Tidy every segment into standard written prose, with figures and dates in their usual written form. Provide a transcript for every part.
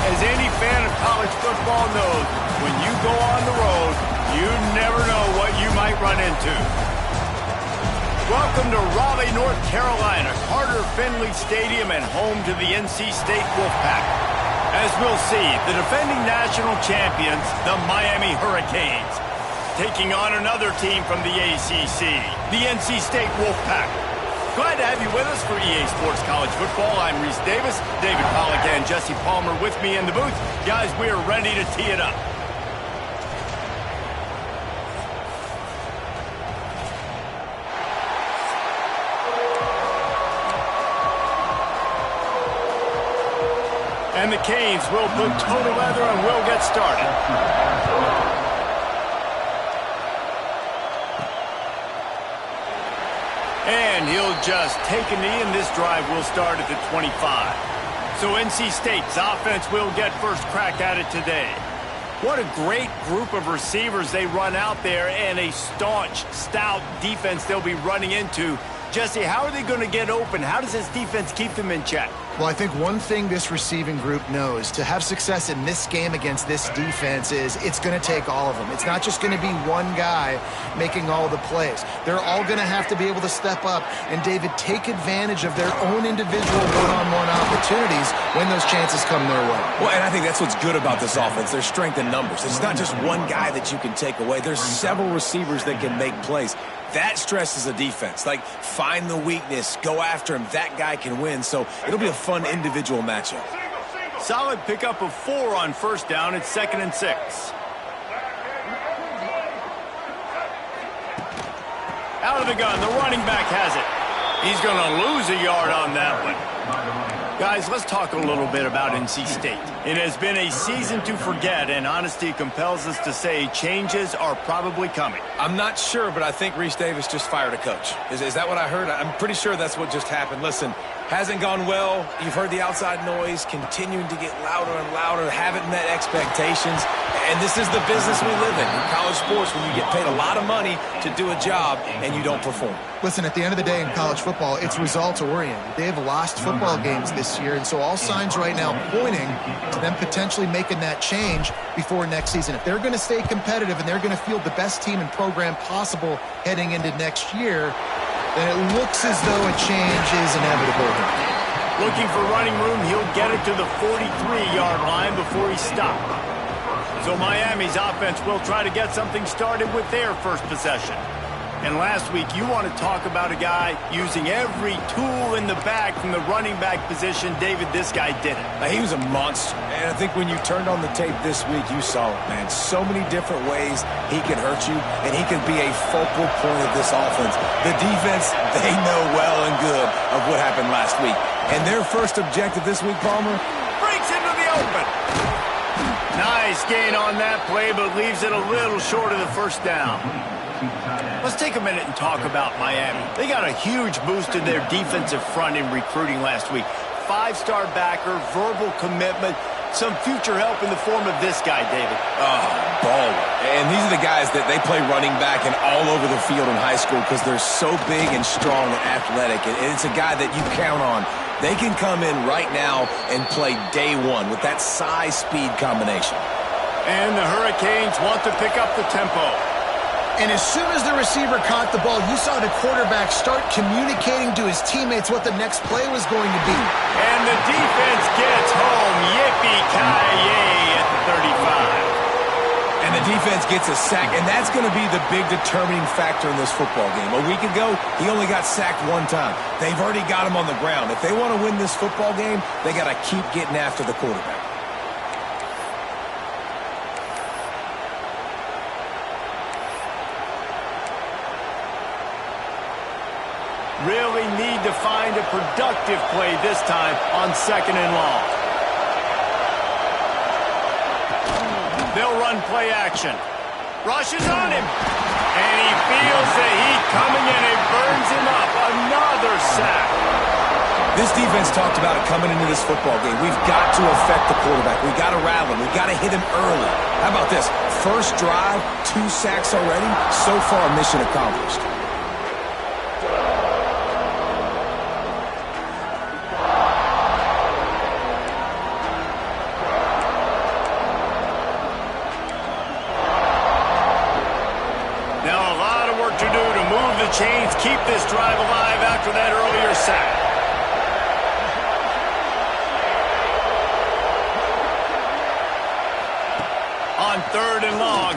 As any fan of college football knows, when you go on the road, you never know what you might run into. Welcome to Raleigh, North Carolina, Carter Finley Stadium, and home to the NC State Wolfpack. As we'll see, the defending national champions, the Miami Hurricanes, taking on another team from the ACC, the NC State Wolfpack. Glad to have you with us for EA Sports College Football. I'm Reese Davis, David Pollack and Jesse Palmer with me in the booth. Guys, we are ready to tee it up. And the Canes will put total leather and we'll get started. And he'll just take a knee, and this drive will start at the 25. So NC State's offense will get first crack at it today. What a great group of receivers they run out there, and a staunch, stout defense they'll be running into. Jesse, how are they going to get open? How does this defense keep them in check? Well, I think one thing this receiving group knows to have success in this game against this defense is it's going to take all of them. It's not just going to be one guy making all the plays. They're all going to have to be able to step up and, David, take advantage of their own individual one-on-one opportunities when those chances come their way. Well, and I think that's what's good about this offense, their strength in numbers. It's not just one guy that you can take away. There's several receivers that can make plays. That stresses a defense. Like, find the weakness, go after him. That guy can win. So it'll be a fun individual matchup. Solid pickup of 4 on first down. It's 2nd and 6. Out of the gun, the running back has it. He's going to lose a yard on that one. Guys, let's talk a little bit about NC State. It has been a season to forget, and honesty compels us to say changes are probably coming. I'm not sure, but I think Reese Davis just fired a coach. Is that what I heard? I'm pretty sure that's what just happened. Listen, hasn't gone well. You've heard the outside noise continuing to get louder and louder, haven't met expectations. And this is the business we live in college sports, when you get paid a lot of money to do a job and you don't perform. Listen, at the end of the day in college football, it's results-oriented. They have lost football games this year, and so all signs right now pointing to them potentially making that change before next season. If they're going to stay competitive and they're going to field the best team and program possible heading into next year, then it looks as though a change is inevitable. Looking for running room, he'll get it to the 43-yard line before he stopped. So Miami's offense will try to get something started with their first possession. And last week, you want to talk about a guy using every tool in the bag from the running back position. David, this guy did it. He was a monster. And I think when you turned on the tape this week, you saw it, man. So many different ways he can hurt you, and he can be a focal point of this offense. The defense, they know well and good of what happened last week. And their first objective this week, Palmer, breaks into the open. Nice gain on that play, but leaves it a little short of the first down. Let's take a minute and talk about Miami. They got a huge boost in their defensive front in recruiting last week. 5-star backer, verbal commitment, some future help in the form of this guy, David. Baller. And these are the guys that they play running back and all over the field in high school because they're so big and strong and athletic. And it's a guy that you count on. They can come in right now and play day one with that size-speed combination. And the Hurricanes want to pick up the tempo. And as soon as the receiver caught the ball, you saw the quarterback start communicating to his teammates what the next play was going to be. And the defense gets home. Yippee-ki-yay at the 35. And the defense gets a sack, and that's going to be the big determining factor in this football game. A week ago, he only got sacked one time. They've already got him on the ground. If they want to win this football game, they got to keep getting after the quarterback. Really need to find a productive play this time on 2nd and long. They'll run play action. Rush is on him. And he feels the heat coming and it burns him up. Another sack. This defense talked about it coming into this football game. We've got to affect the quarterback. We've got to rattle him. We've got to hit him early. How about this? First drive, 2 sacks already. So far, mission accomplished.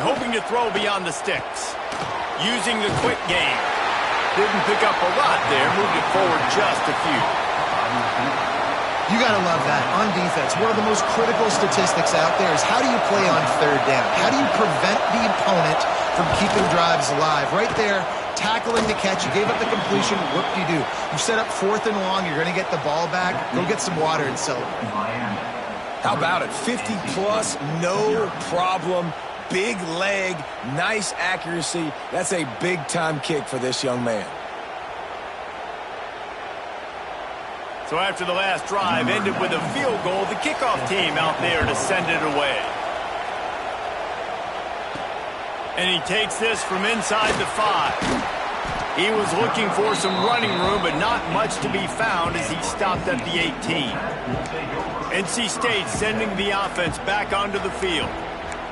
hoping to throw beyond the sticks. Using the quick game. Didn't pick up a lot there, moved it forward just a few. You got to love that. On defense, one of the most critical statistics out there is how do you play on third down? How do you prevent the opponent from keeping drives alive? Right there, tackling the catch. You gave up the completion. What do? You set up 4th and long. You're going to get the ball back. Go get some water and celebrate. How about it? 50-plus, no problem. Big leg, nice accuracy. That's a big-time kick for this young man. So after the last drive ended with a field goal, the kickoff team out there to send it away. And he takes this from inside the 5. He was looking for some running room, but not much to be found as he stopped at the 18. NC State sending the offense back onto the field.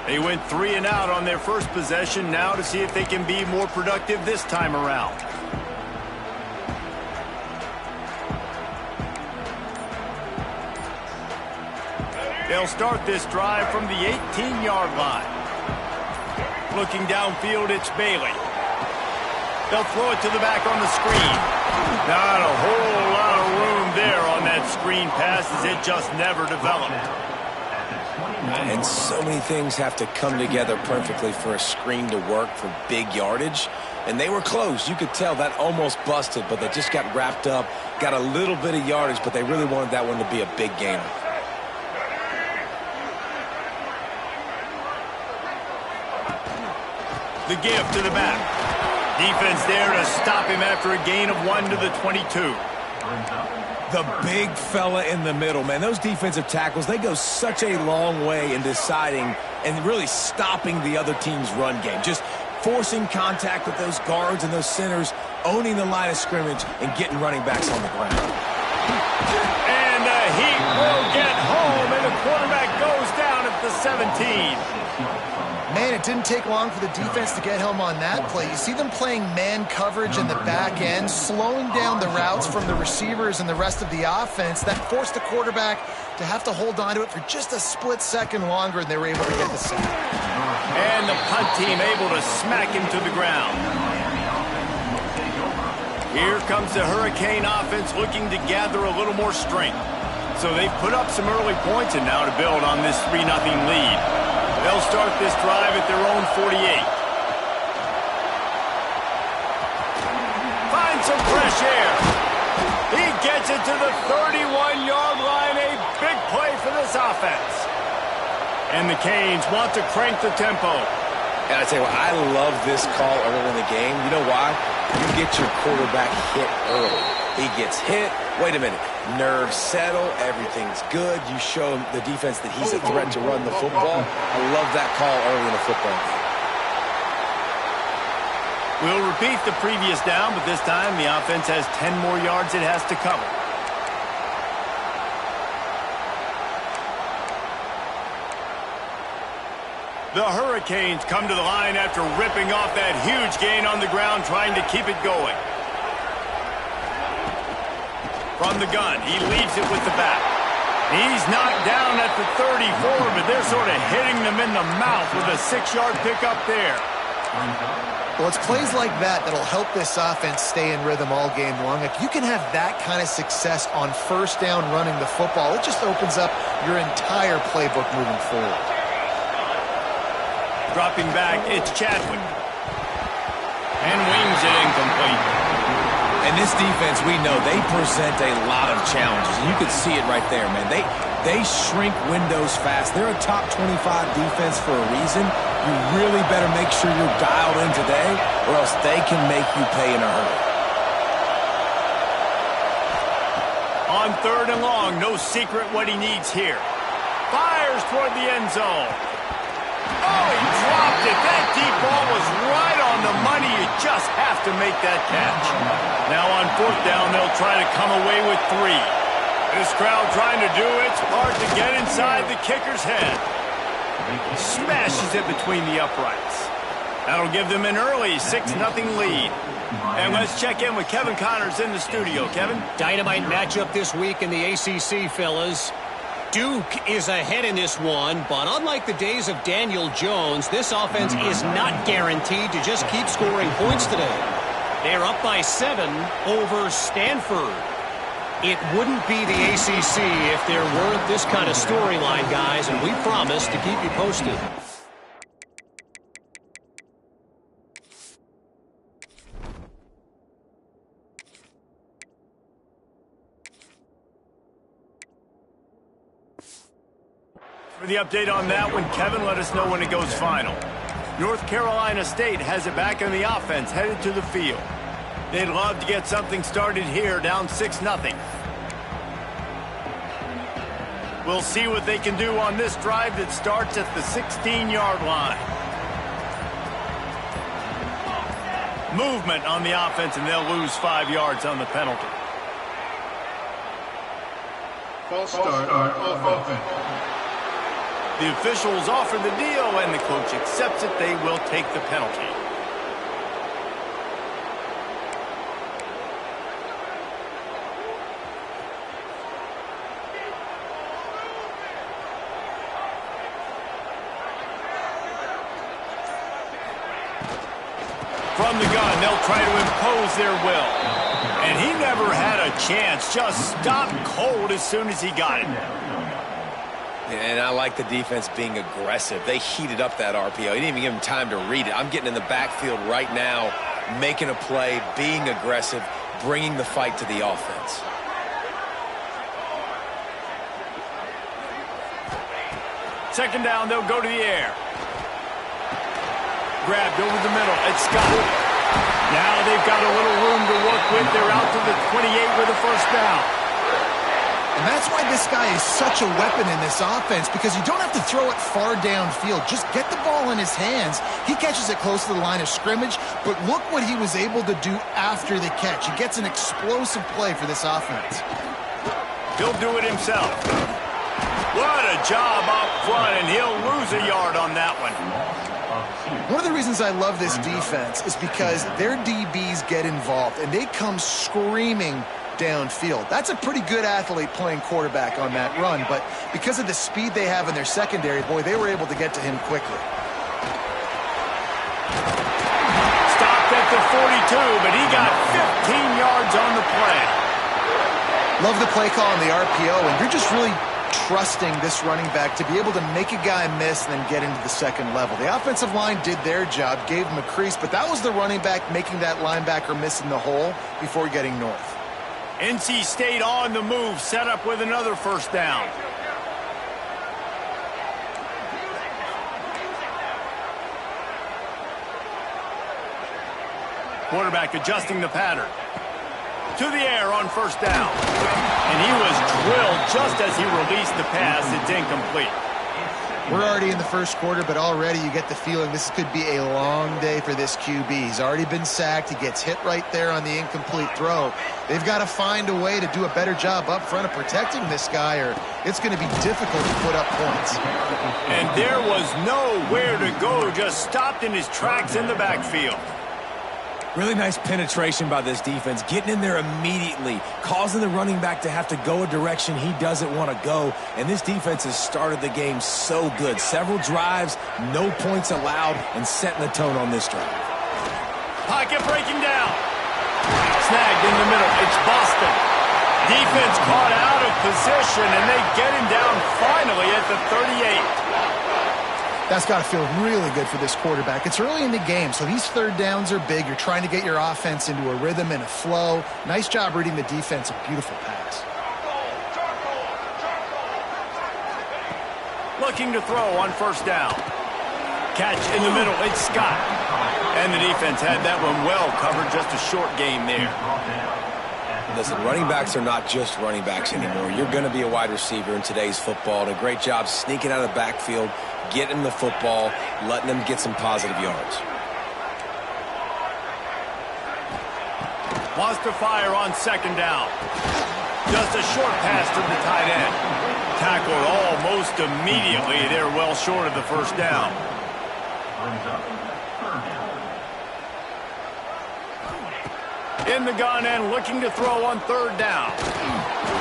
They went 3 and out on their first possession, now to see if they can be more productive this time around. They'll start this drive from the 18-yard line. Looking downfield, it's Bailey. They'll throw it to the back on the screen. Not a whole lot of room there on that screen pass as it just never developed. And so many things have to come together perfectly for a screen to work for big yardage. And they were close. You could tell that almost busted, but they just got wrapped up, got a little bit of yardage, but they really wanted that one to be a big gainer. The give to the back. Defense there to stop him after a gain of 1 to the 22. The big fella in the middle, man. Those defensive tackles, they go such a long way in deciding and really stopping the other team's run game. Just forcing contact with those guards and those centers, owning the line of scrimmage, and getting running backs on the ground. And the Heat will get home, and the quarterback goes down at the 17. Man, it didn't take long for the defense to get home on that play. You see them playing man coverage in the back end, slowing down the routes from the receivers and the rest of the offense. That forced the quarterback to have to hold on to it for just a split second longer, and they were able to get the sack. And the punt team able to smack him to the ground. Here comes the Hurricane offense looking to gather a little more strength. So they've put up some early points and now to build on this 3-0 lead. They'll start this drive at their own 48. Finds some fresh air. He gets it to the 31-yard line. A big play for this offense. And the Canes want to crank the tempo. And I tell you what, I love this call early in the game. You know why? You get your quarterback hit early. He gets hit. Wait a minute. Nerves settle. Everything's good. You show the defense that he's a threat to run the football. I love that call early in the football game. We'll repeat the previous down, but this time the offense has 10 more yards it has to cover. The Hurricanes come to the line after ripping off that huge gain on the ground, trying to keep it going. From the gun, he leaves it with the back. He's knocked down at the 34, but they're sort of hitting them in the mouth with a 6-yard pickup there. Well, it's plays like that that'll help this offense stay in rhythm all game long. If you can have that kind of success on first down running the football, it just opens up your entire playbook moving forward. Dropping back, it's Chadwick. And wings it incomplete. And this defense, we know, they present a lot of challenges. And you can see it right there, man. They shrink windows fast. They're a top 25 defense for a reason. You really better make sure you're dialed in today, or else they can make you pay in a hurry. On 3rd and long, no secret what he needs here. Fires toward the end zone. Oh, he dropped it. That deep ball was right on the money. You just have to make that catch. Now on 4th down, they'll try to come away with 3. This crowd trying to do its part to get inside the kicker's head. Smashes it between the uprights. That'll give them an early 6-0 lead. And let's check in with Kevin Connors in the studio. Kevin? Dynamite matchup this week in the ACC, fellas. Duke is ahead in this one, but unlike the days of Daniel Jones, this offense is not guaranteed to just keep scoring points today. They're up by 7 over Stanford. It wouldn't be the ACC if there weren't this kind of storyline, guys, and we promise to keep you posted. For the update on that one, Kevin, let us know when it goes final. North Carolina State has it back in the offense, headed to the field. They'd love to get something started here, down 6-0. We'll see what they can do on this drive that starts at the 16-yard line. Movement on the offense, and they'll lose 5 yards on the penalty. False start on offense. The officials offer the deal, and the coach accepts it. They will take the penalty. From the gun, they'll try to impose their will. And he never had a chance. Just stopped cold as soon as he got it. And I like the defense being aggressive. They heated up that RPO. He didn't even give him time to read it. I'm getting in the backfield right now, making a play, being aggressive, bringing the fight to the offense. Second down, they'll go to the air. Grabbed over the middle. It's Scott. Now they've got a little room to work with. They're out to the 28 with a first down. And that's why this guy is such a weapon in this offense, because you don't have to throw it far downfield. Just get the ball in his hands. He catches it close to the line of scrimmage, but look what he was able to do after the catch. He gets an explosive play for this offense. He'll do it himself. What a job up front, and he'll lose a yard on that one. One of the reasons I love this defense is because their DBs get involved, and they come screaming downfield. That's a pretty good athlete playing quarterback on that run, but because of the speed they have in their secondary, boy, they were able to get to him quickly. Stopped at the 42, but he got 15 yards on the play. Love the play call on the RPO, and you're just really trusting this running back to be able to make a guy miss and then get into the second level. The offensive line did their job, gave him a crease, but that was the running back making that linebacker miss in the hole before getting north. NC State on the move, set up with another first down. Quarterback adjusting the pattern. To the air on first down. And he was drilled just as he released the pass. It's incomplete. We're already in the first quarter, but already you get the feeling this could be a long day for this QB. He's already been sacked. He gets hit right there on the incomplete throw. They've got to find a way to do a better job up front of protecting this guy, or it's going to be difficult to put up points. And there was nowhere to go, just stopped in his tracks in the backfield. Really nice penetration by this defense, getting in there immediately, causing the running back to have to go a direction he doesn't want to go. And this defense has started the game so good. Several drives, no points allowed, and setting the tone on this drive. Pocket breaking down. Snagged in the middle. It's Boston. Defense caught out of position, and they get him down finally at the 38. That's got to feel really good for this quarterback. It's early in the game, so these third downs are big. You're trying to get your offense into a rhythm and a flow. Nice job reading the defense. A beautiful pass. Looking to throw on first down. Catch in the middle. It's Scott. And the defense had that one well covered. Just a short game there. Listen, running backs are not just running backs anymore. You're going to be a wide receiver in today's football. And a great job sneaking out of the backfield, getting the football, letting them get some positive yards. Wants to fire on second down. Just a short pass to the tight end. Tackled almost immediately. They're well short of the first down. In the gun and looking to throw on third down.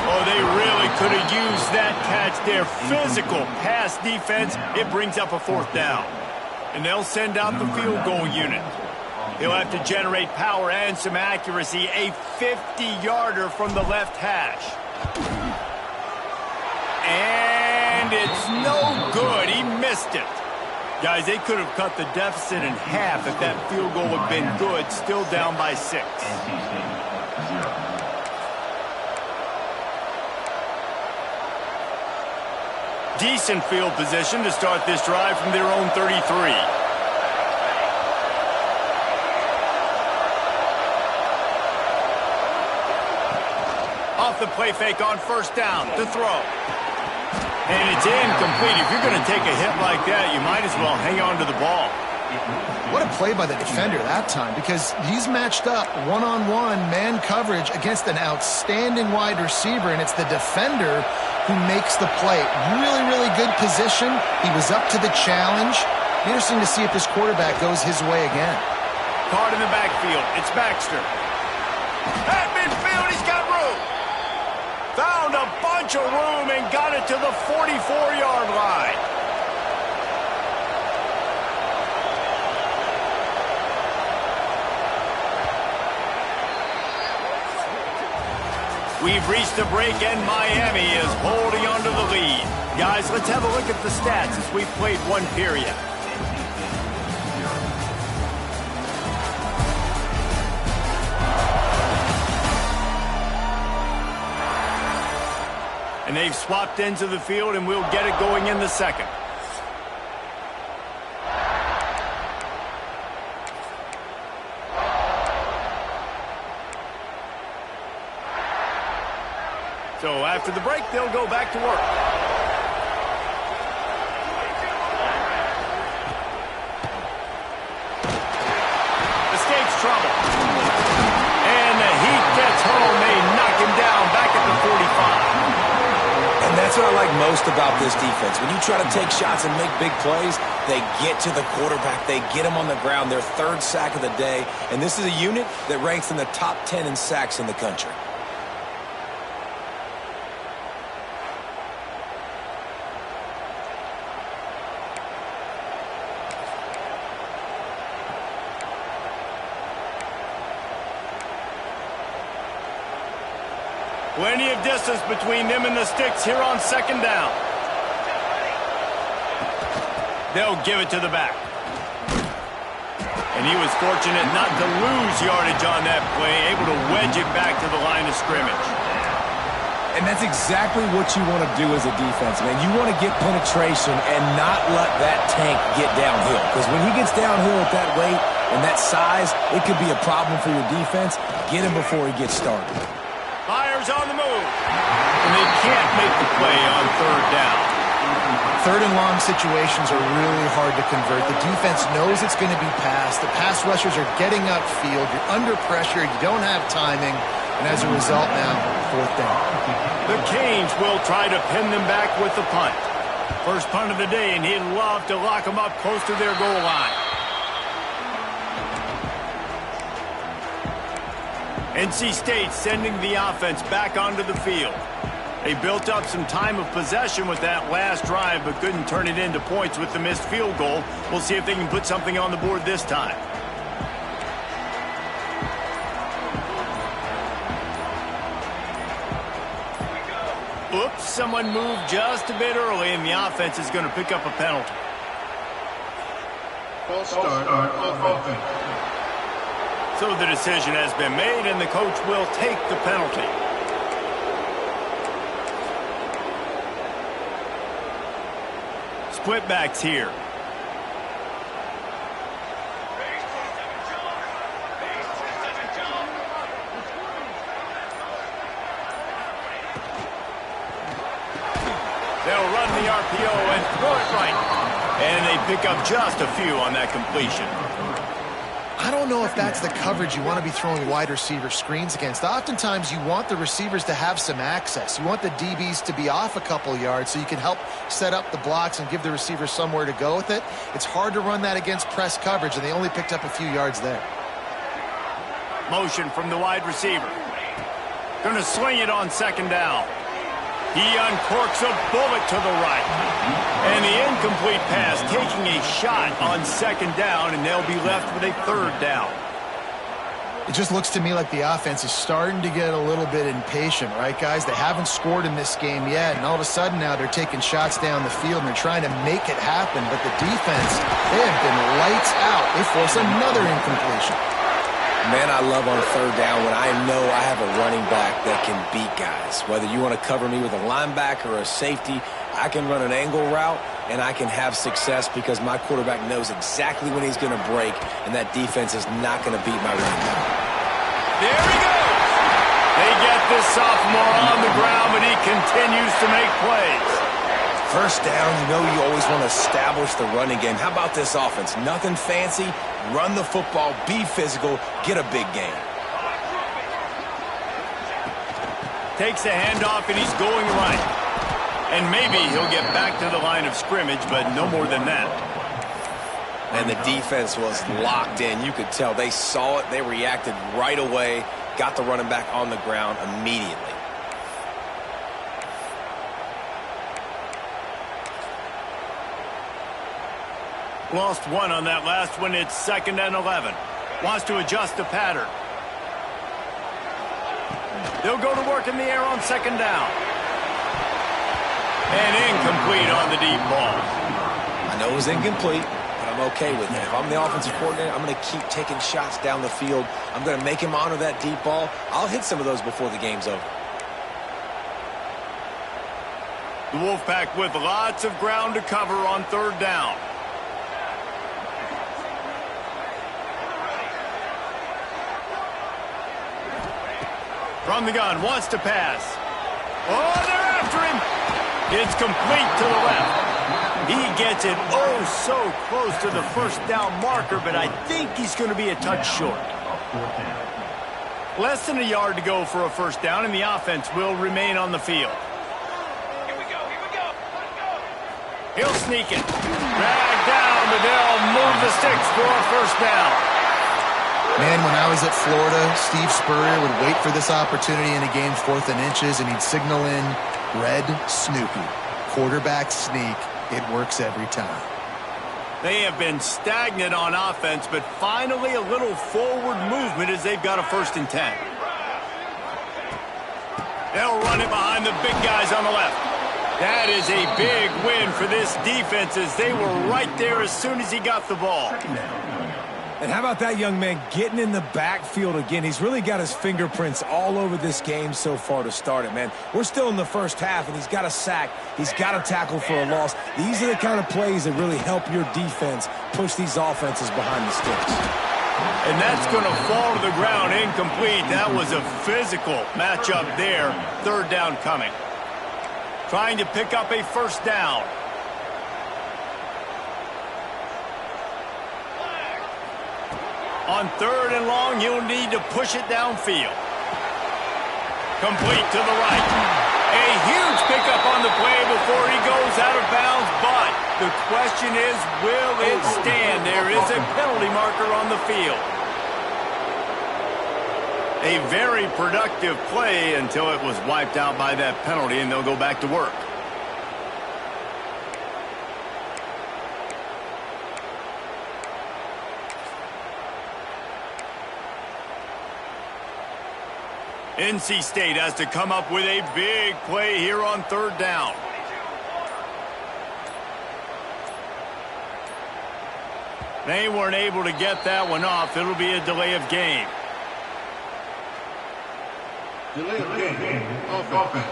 Oh, they really could have used that catch there. Physical pass defense. It brings up a 4th down. And they'll send out the field goal unit. He'll have to generate power and some accuracy. A 50-yarder from the left hash. And it's no good. He missed it. Guys, they could have cut the deficit in half if that field goal had been good. Still down by 6. Decent field position to start this drive from their own 33. Off the play fake on 1st down to throw. And it's incomplete. If you're going to take a hit like that, you might as well hang on to the ball. What a play by the defender that time, because he's matched up one-on-one man coverage against an outstanding wide receiver, and it's the defender who makes the play. Really, really good position. He was up to the challenge. Interesting to see if this quarterback goes his way again. Caught in the backfield. It's Baxter. At midfield, he's got room. Found a bunch of room and got it to the 44-yard line. We've reached a break, and Miami is holding on to the lead. Guys, let's have a look at the stats as we've played 1 period. And they've swapped ends of the field, and we'll get it going in the 2nd. So after the break, they'll go back to work. Escapes trouble. And the heat gets home. They knock him down back at the 45. And that's what I like most about this defense. When you try to take shots and make big plays, they get to the quarterback. They get him on the ground. Their 3rd sack of the day. And this is a unit that ranks in the top 10 in sacks in the country. Plenty of distance between them and the sticks here on 2nd down. They'll give it to the back. And he was fortunate not to lose yardage on that play, able to wedge it back to the line of scrimmage. And that's exactly what you want to do as a defense, man. You want to get penetration and not let that tank get downhill. Because when he gets downhill at that weight and that size, it could be a problem for your defense. Get him before he gets started. Fires on the move. And they can't make the play on 3rd down. 3rd and long situations are really hard to convert. The defense knows it's going to be passed. The pass rushers are getting upfield. You're under pressure. You don't have timing. And as a result now, 4th down. The Canes will try to pin them back with the punt. First punt of the day, and he'd love to lock them up close to their goal line. NC State sending the offense back onto the field. They built up some time of possession with that last drive, but couldn't turn it into points with the missed field goal. We'll see if they can put something on the board this time. Oops, someone moved just a bit early, and the offense is going to pick up a penalty. False start on offense. So the decision has been made, and the coach will take the penalty. Split backs here. They'll run the RPO and throw it right. And they pick up just a few on that completion. I don't know if that's the coverage you want to be throwing wide receiver screens against. Oftentimes, you want the receivers to have some access. You want the DBs to be off a couple yards so you can help set up the blocks and give the receiver somewhere to go with it. It's hard to run that against press coverage, and they only picked up a few yards there. Motion from the wide receiver. Going to swing it on 2nd down. He uncorks a bullet to the right. And the incomplete pass taking a shot on second down, and they'll be left with a third down. It just looks to me like the offense is starting to get a little bit impatient, right, guys? They haven't scored in this game yet, and all of a sudden now they're taking shots down the field and they're trying to make it happen. But the defense, they have been lights out. They force another incompletion. Man, I love on third down when I know I have a running back that can beat guys. Whether you want to cover me with a linebacker or a safety, I can run an angle route, and I can have success because my quarterback knows exactly when he's going to break, and that defense is not going to beat my running back. There he goes! They get this sophomore on the ground, but he continues to make plays. First down, you know you always want to establish the running game. How about this offense? Nothing fancy. Run the football, be physical, get a big gain. Takes a handoff, and he's going right. And maybe he'll get back to the line of scrimmage, but no more than that. And the defense was locked in. You could tell they saw it. They reacted right away, got the running back on the ground immediately. Lost one on that last one. It's 2nd and 11. Wants to adjust the pattern. They'll go to work in the air on 2nd down. And incomplete on the deep ball. I know it was incomplete, but I'm okay with it. If I'm the offensive coordinator, I'm going to keep taking shots down the field. I'm going to make him honor that deep ball. I'll hit some of those before the game's over. The Wolfpack with lots of ground to cover on 3rd down. From the gun, wants to pass. Oh, they're after him. It's complete to the left. He gets it so close to the first down marker, but I think he's going to be a touch short. Less than a yard to go for a first down, and the offense will remain on the field. Here we go. Let's go. He'll sneak it. Drag down, but they'll move the sticks for a first down. Man, when I was at Florida, Steve Spurrier would wait for this opportunity in a game 4th and inches, and he'd signal in Red Snoopy. Quarterback sneak. It works every time. They have been stagnant on offense, but finally a little forward movement as they've got a 1st and 10. They'll run it behind the big guys on the left. That is a big win for this defense as they were right there as soon as he got the ball. And how about that young man getting in the backfield again? He's really got his fingerprints all over this game so far to start it, man. We're still in the first half, and he's got a sack. He's got a tackle for a loss. These are the kind of plays that really help your defense push these offenses behind the sticks. And that's going to fall to the ground incomplete. That was a physical matchup there. 3rd down coming. Trying to pick up a first down. On 3rd and long, you'll need to push it downfield. Complete to the right. A huge pickup on the play before he goes out of bounds, but the question is, will it stand? There is a penalty marker on the field. A very productive play until it was wiped out by that penalty, and they'll go back to work. NC State has to come up with a big play here on 3rd down. They weren't able to get that one off. It'll be a delay of game. Delay of game. Offense.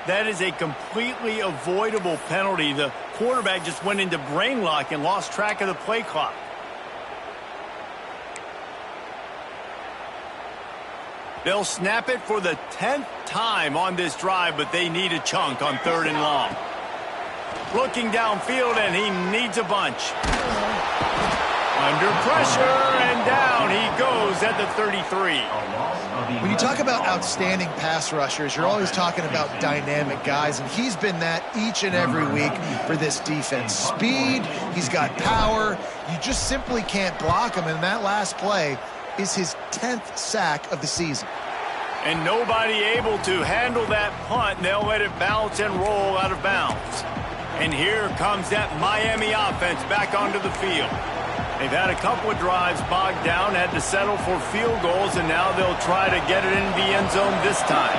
That is a completely avoidable penalty. The quarterback just went into brain lock and lost track of the play clock. They'll snap it for the 10th time on this drive, but they need a chunk on 3rd and long. Looking downfield, and he needs a bunch. Under pressure, and down he goes at the 33. When you talk about outstanding pass rushers, you're always talking about dynamic guys, and he's been that each and every week for this defense. Speed, he's got power. You just simply can't block him, and that last play is his 10th sack of the season. And nobody able to handle that punt. They'll let it bounce and roll out of bounds. And here comes that Miami offense back onto the field. They've had a couple of drives bogged down, had to settle for field goals, and now they'll try to get it into the end zone this time.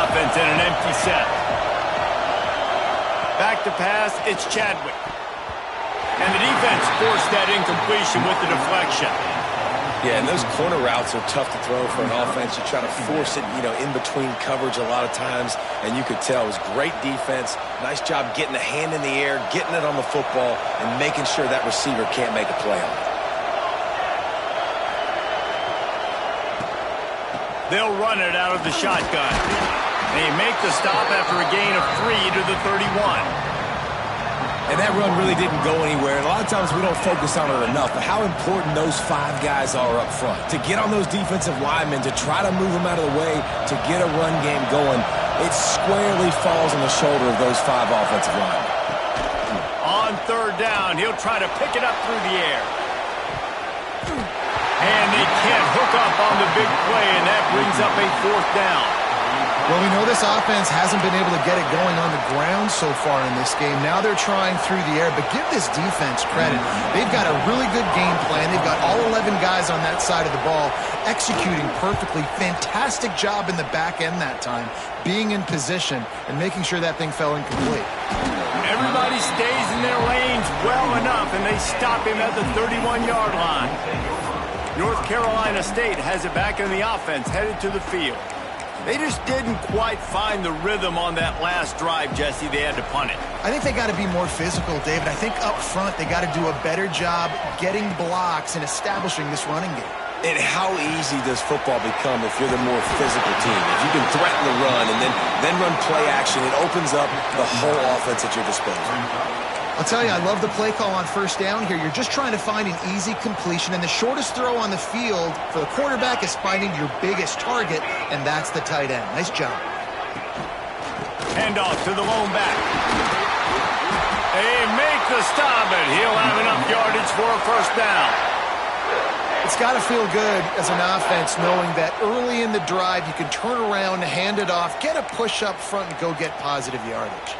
Offense in an empty set. Back to pass, it's Chadwick. And the defense forced that incompletion with the deflection. Yeah, and those corner routes are tough to throw for an offense. You try to force it, in between coverage a lot of times, and you could tell it was great defense. Nice job getting a hand in the air, getting it on the football, and making sure that receiver can't make a play on it. They'll run it out of the shotgun. They make the stop after a gain of 3 to the 31. And that run really didn't go anywhere. And a lot of times we don't focus on it enough, but how important those 5 guys are up front. To get on those defensive linemen, to try to move them out of the way, to get a run game going, it squarely falls on the shoulder of those 5 offensive linemen. On third down, he'll try to pick it up through the air. And they can't hook up on the big play, and that brings up a 4th down. Well, we know this offense hasn't been able to get it going on the ground so far in this game. Now they're trying through the air, but give this defense credit. They've got a really good game plan. They've got all 11 guys on that side of the ball executing perfectly. Fantastic job in the back end that time, being in position and making sure that thing fell incomplete. Everybody stays in their lanes well enough, and they stop him at the 31-yard line. North Carolina State has it back in the offense, headed to the field. They just didn't quite find the rhythm on that last drive, Jesse. They had to punt it. I think they got to be more physical, David. I think up front they got to do a better job getting blocks and establishing this running game. And how easy does football become if you're the more physical team? If you can threaten the run and then run play action, it opens up the whole offense at your disposal. I'll tell you, I love the play call on first down here. You're just trying to find an easy completion, and the shortest throw on the field for the quarterback is finding your biggest target, and that's the tight end. Nice job. Hand off to the lone back. They make the stop, and he'll have enough yardage for a first down. It's got to feel good as an offense knowing that early in the drive you can turn around, hand it off, get a push up front, and go get positive yardage.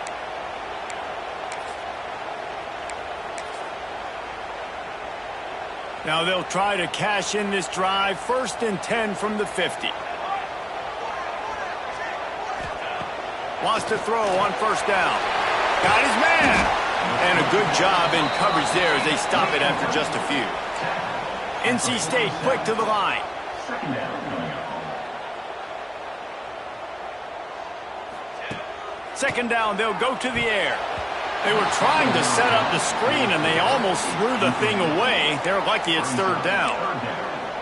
Now they'll try to cash in this drive. 1st and 10 from the 50. Wants to throw on first down. Got his man. And a good job in coverage there as they stop it after just a few. NC State quick to the line. Second down, they'll go to the air. They were trying to set up the screen, and they almost threw the thing away. They're lucky it's 3rd down.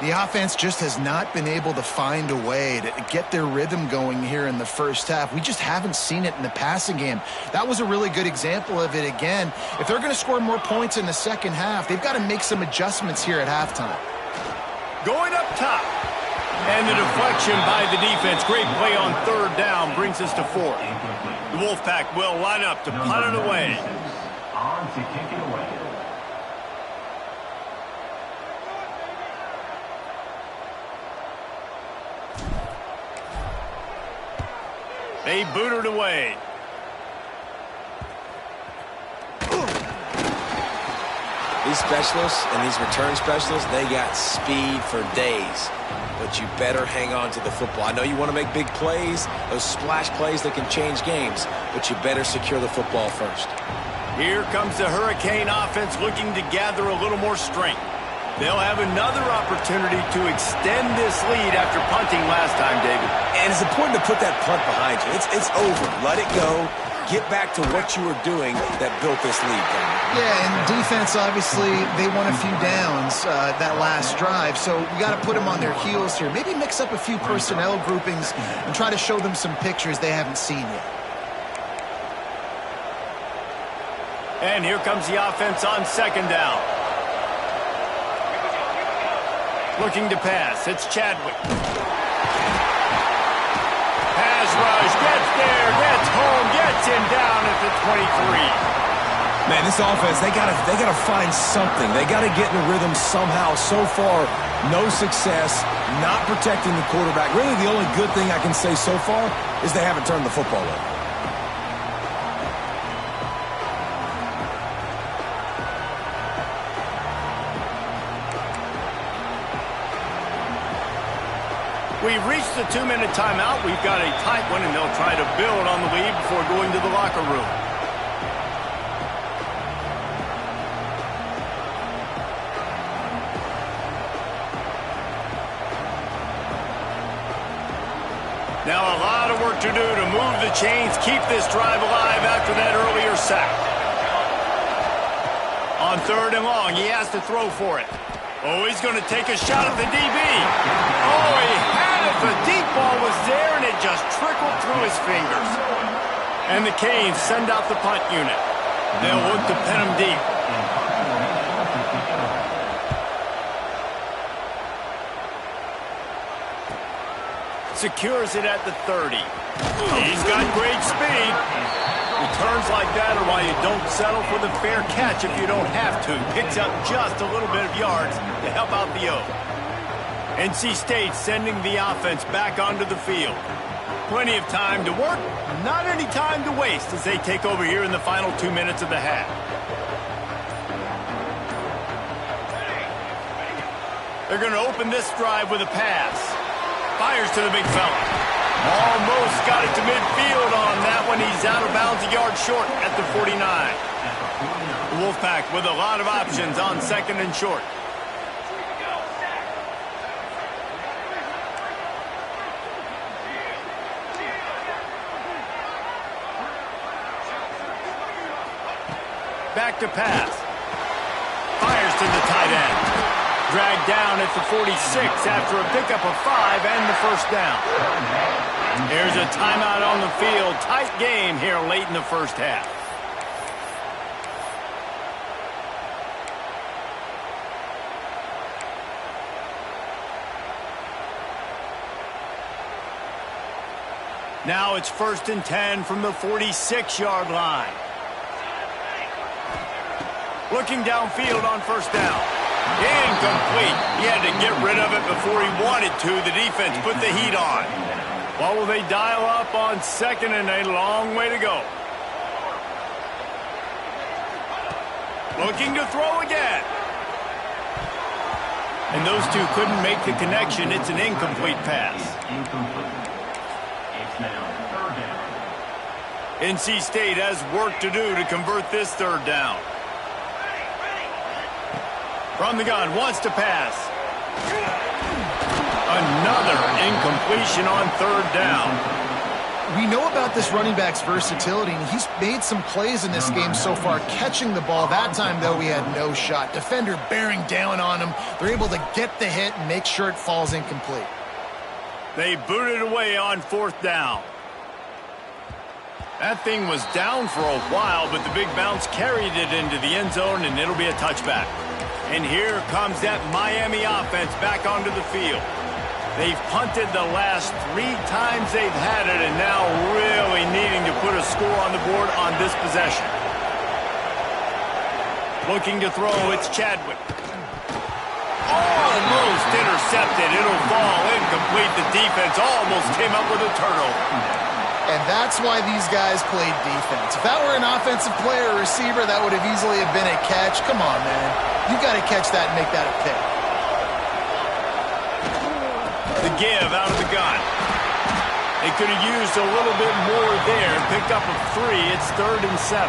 The offense just has not been able to find a way to get their rhythm going here in the first half. We just haven't seen it in the passing game. That was a really good example of it again. If they're going to score more points in the second half, they've got to make some adjustments here at halftime. Going up top. And the deflection by the defense. Great play on 3rd down brings us to 4th. The Wolfpack will line up to punt it away. On to kick it away. They boot it away. These specialists and these return specialists, they got speed for days. But you better hang on to the football. I know you want to make big plays, those splash plays that can change games, but you better secure the football first. Here comes the Hurricane offense looking to gather a little more strength. They'll have another opportunity to extend this lead after punting last time, David. And it's important to put that punt behind you. It's over. Let it go. Get back to what you were doing that built this lead. Yeah, and defense, obviously, they won a few downs that last drive, so we got to put them on their heels here. Maybe mix up a few personnel groupings and try to show them some pictures they haven't seen yet. And here comes the offense on 2nd down. Looking to pass. It's Chadwick. Pass rush. Gets there. Gets home. Gets him down at the 23. Man, this offense, they gotta find something. They gotta get in the rhythm somehow. So far, No success, not protecting the quarterback. Really, the only good thing I can say so far is they haven't turned the football over. We've reached the 2-minute timeout. We've got a tight one, and they'll try to build on the lead before going to the locker room. Now a lot of work to do to move the chains, keep this drive alive after that earlier sack. On 3rd and long, he has to throw for it. Oh, he's going to take a shot at the DB. Oh, he had it. The deep ball was there, and it just trickled through his fingers. And the Canes send out the punt unit. They'll look to pin him deep. Secures it at the 30. He's got great speed. Returns like that are why you don't settle for the fair catch if you don't have to. Picks up just a little bit of yards to help out the O. NC State sending the offense back onto the field. Plenty of time to work, not any time to waste as they take over here in the final 2 minutes of the half. They're going to open this drive with a pass. Fires to the big fella. Almost got it to midfield on that one. He's out of bounds a yard short at the 49. The Wolfpack with a lot of options on 2nd and short. Back to pass. Fires to the tight end. Dragged down at the 46 after a pickup of 5 and the first down. There's a timeout on the field. Tight game here late in the first half. Now it's 1st and 10 from the 46-yard line. Looking downfield on 1st down. Incomplete. He had to get rid of it before he wanted to. The defense put the heat on. What will they dial up on 2nd and a long way to go? Looking to throw again. And those two couldn't make the connection. It's an incomplete pass. It's now 3rd down. NC State has work to do to convert this 3rd down. From the gun, wants to pass. Another incompletion on 3rd down. We know about this running back's versatility, and he's made some plays in this game so far, catching the ball. That time, though, he had no shot. Defender bearing down on him. They're able to get the hit and make sure it falls incomplete. They booted away on 4th down. That thing was down for a while, but the big bounce carried it into the end zone, and it'll be a touchback. And here comes that Miami offense back onto the field. They've punted the last 3 times they've had it, and now really needing to put a score on the board on this possession. Looking to throw, it's Chadwick. Almost intercepted. It'll fall incomplete. The defense almost came up with a turnover. And that's why these guys played defense. If that were an offensive player or receiver, that would have easily have been a catch. Come on, man. You got to catch that and make that a pick. The give out of the gun. They could have used a little bit more there. Picked up a 3. It's 3rd and 7.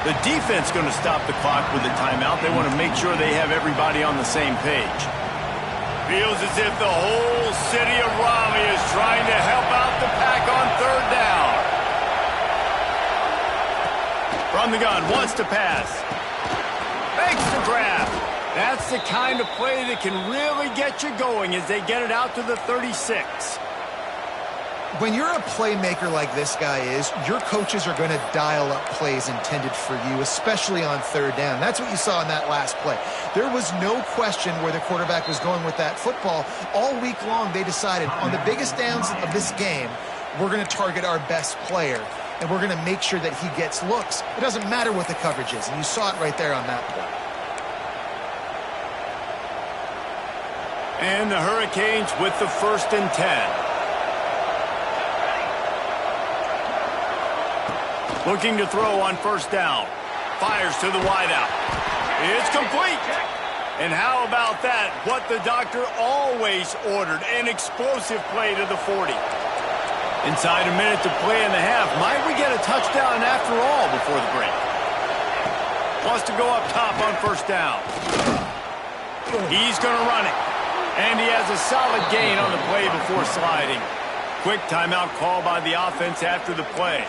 The defense going to stop the clock with a timeout. They want to make sure they have everybody on the same page. Feels as if the whole city of Raleigh is trying to help out the Pack on 3rd down. From the gun, wants to pass. Makes the grab. That's the kind of play that can really get you going as they get it out to the 36. When you're a playmaker like this guy is, your coaches are going to dial up plays intended for you, especially on 3rd down. That's what you saw in that last play. There was no question where the quarterback was going with that football. All week long, they decided on the biggest downs of this game, we're going to target our best player, and we're going to make sure that he gets looks. It doesn't matter what the coverage is, and you saw it right there on that play. And the Hurricanes with the 1st and 10. Looking to throw on 1st down. Fires to the wideout. It's complete. And how about that? What the doctor always ordered. An explosive play to the 40. Inside a minute to play in the half. Might we get a touchdown after all before the break? Wants to go up top on 1st down. He's going to run it. And he has a solid gain on the play before sliding. Quick timeout call by the offense after the play.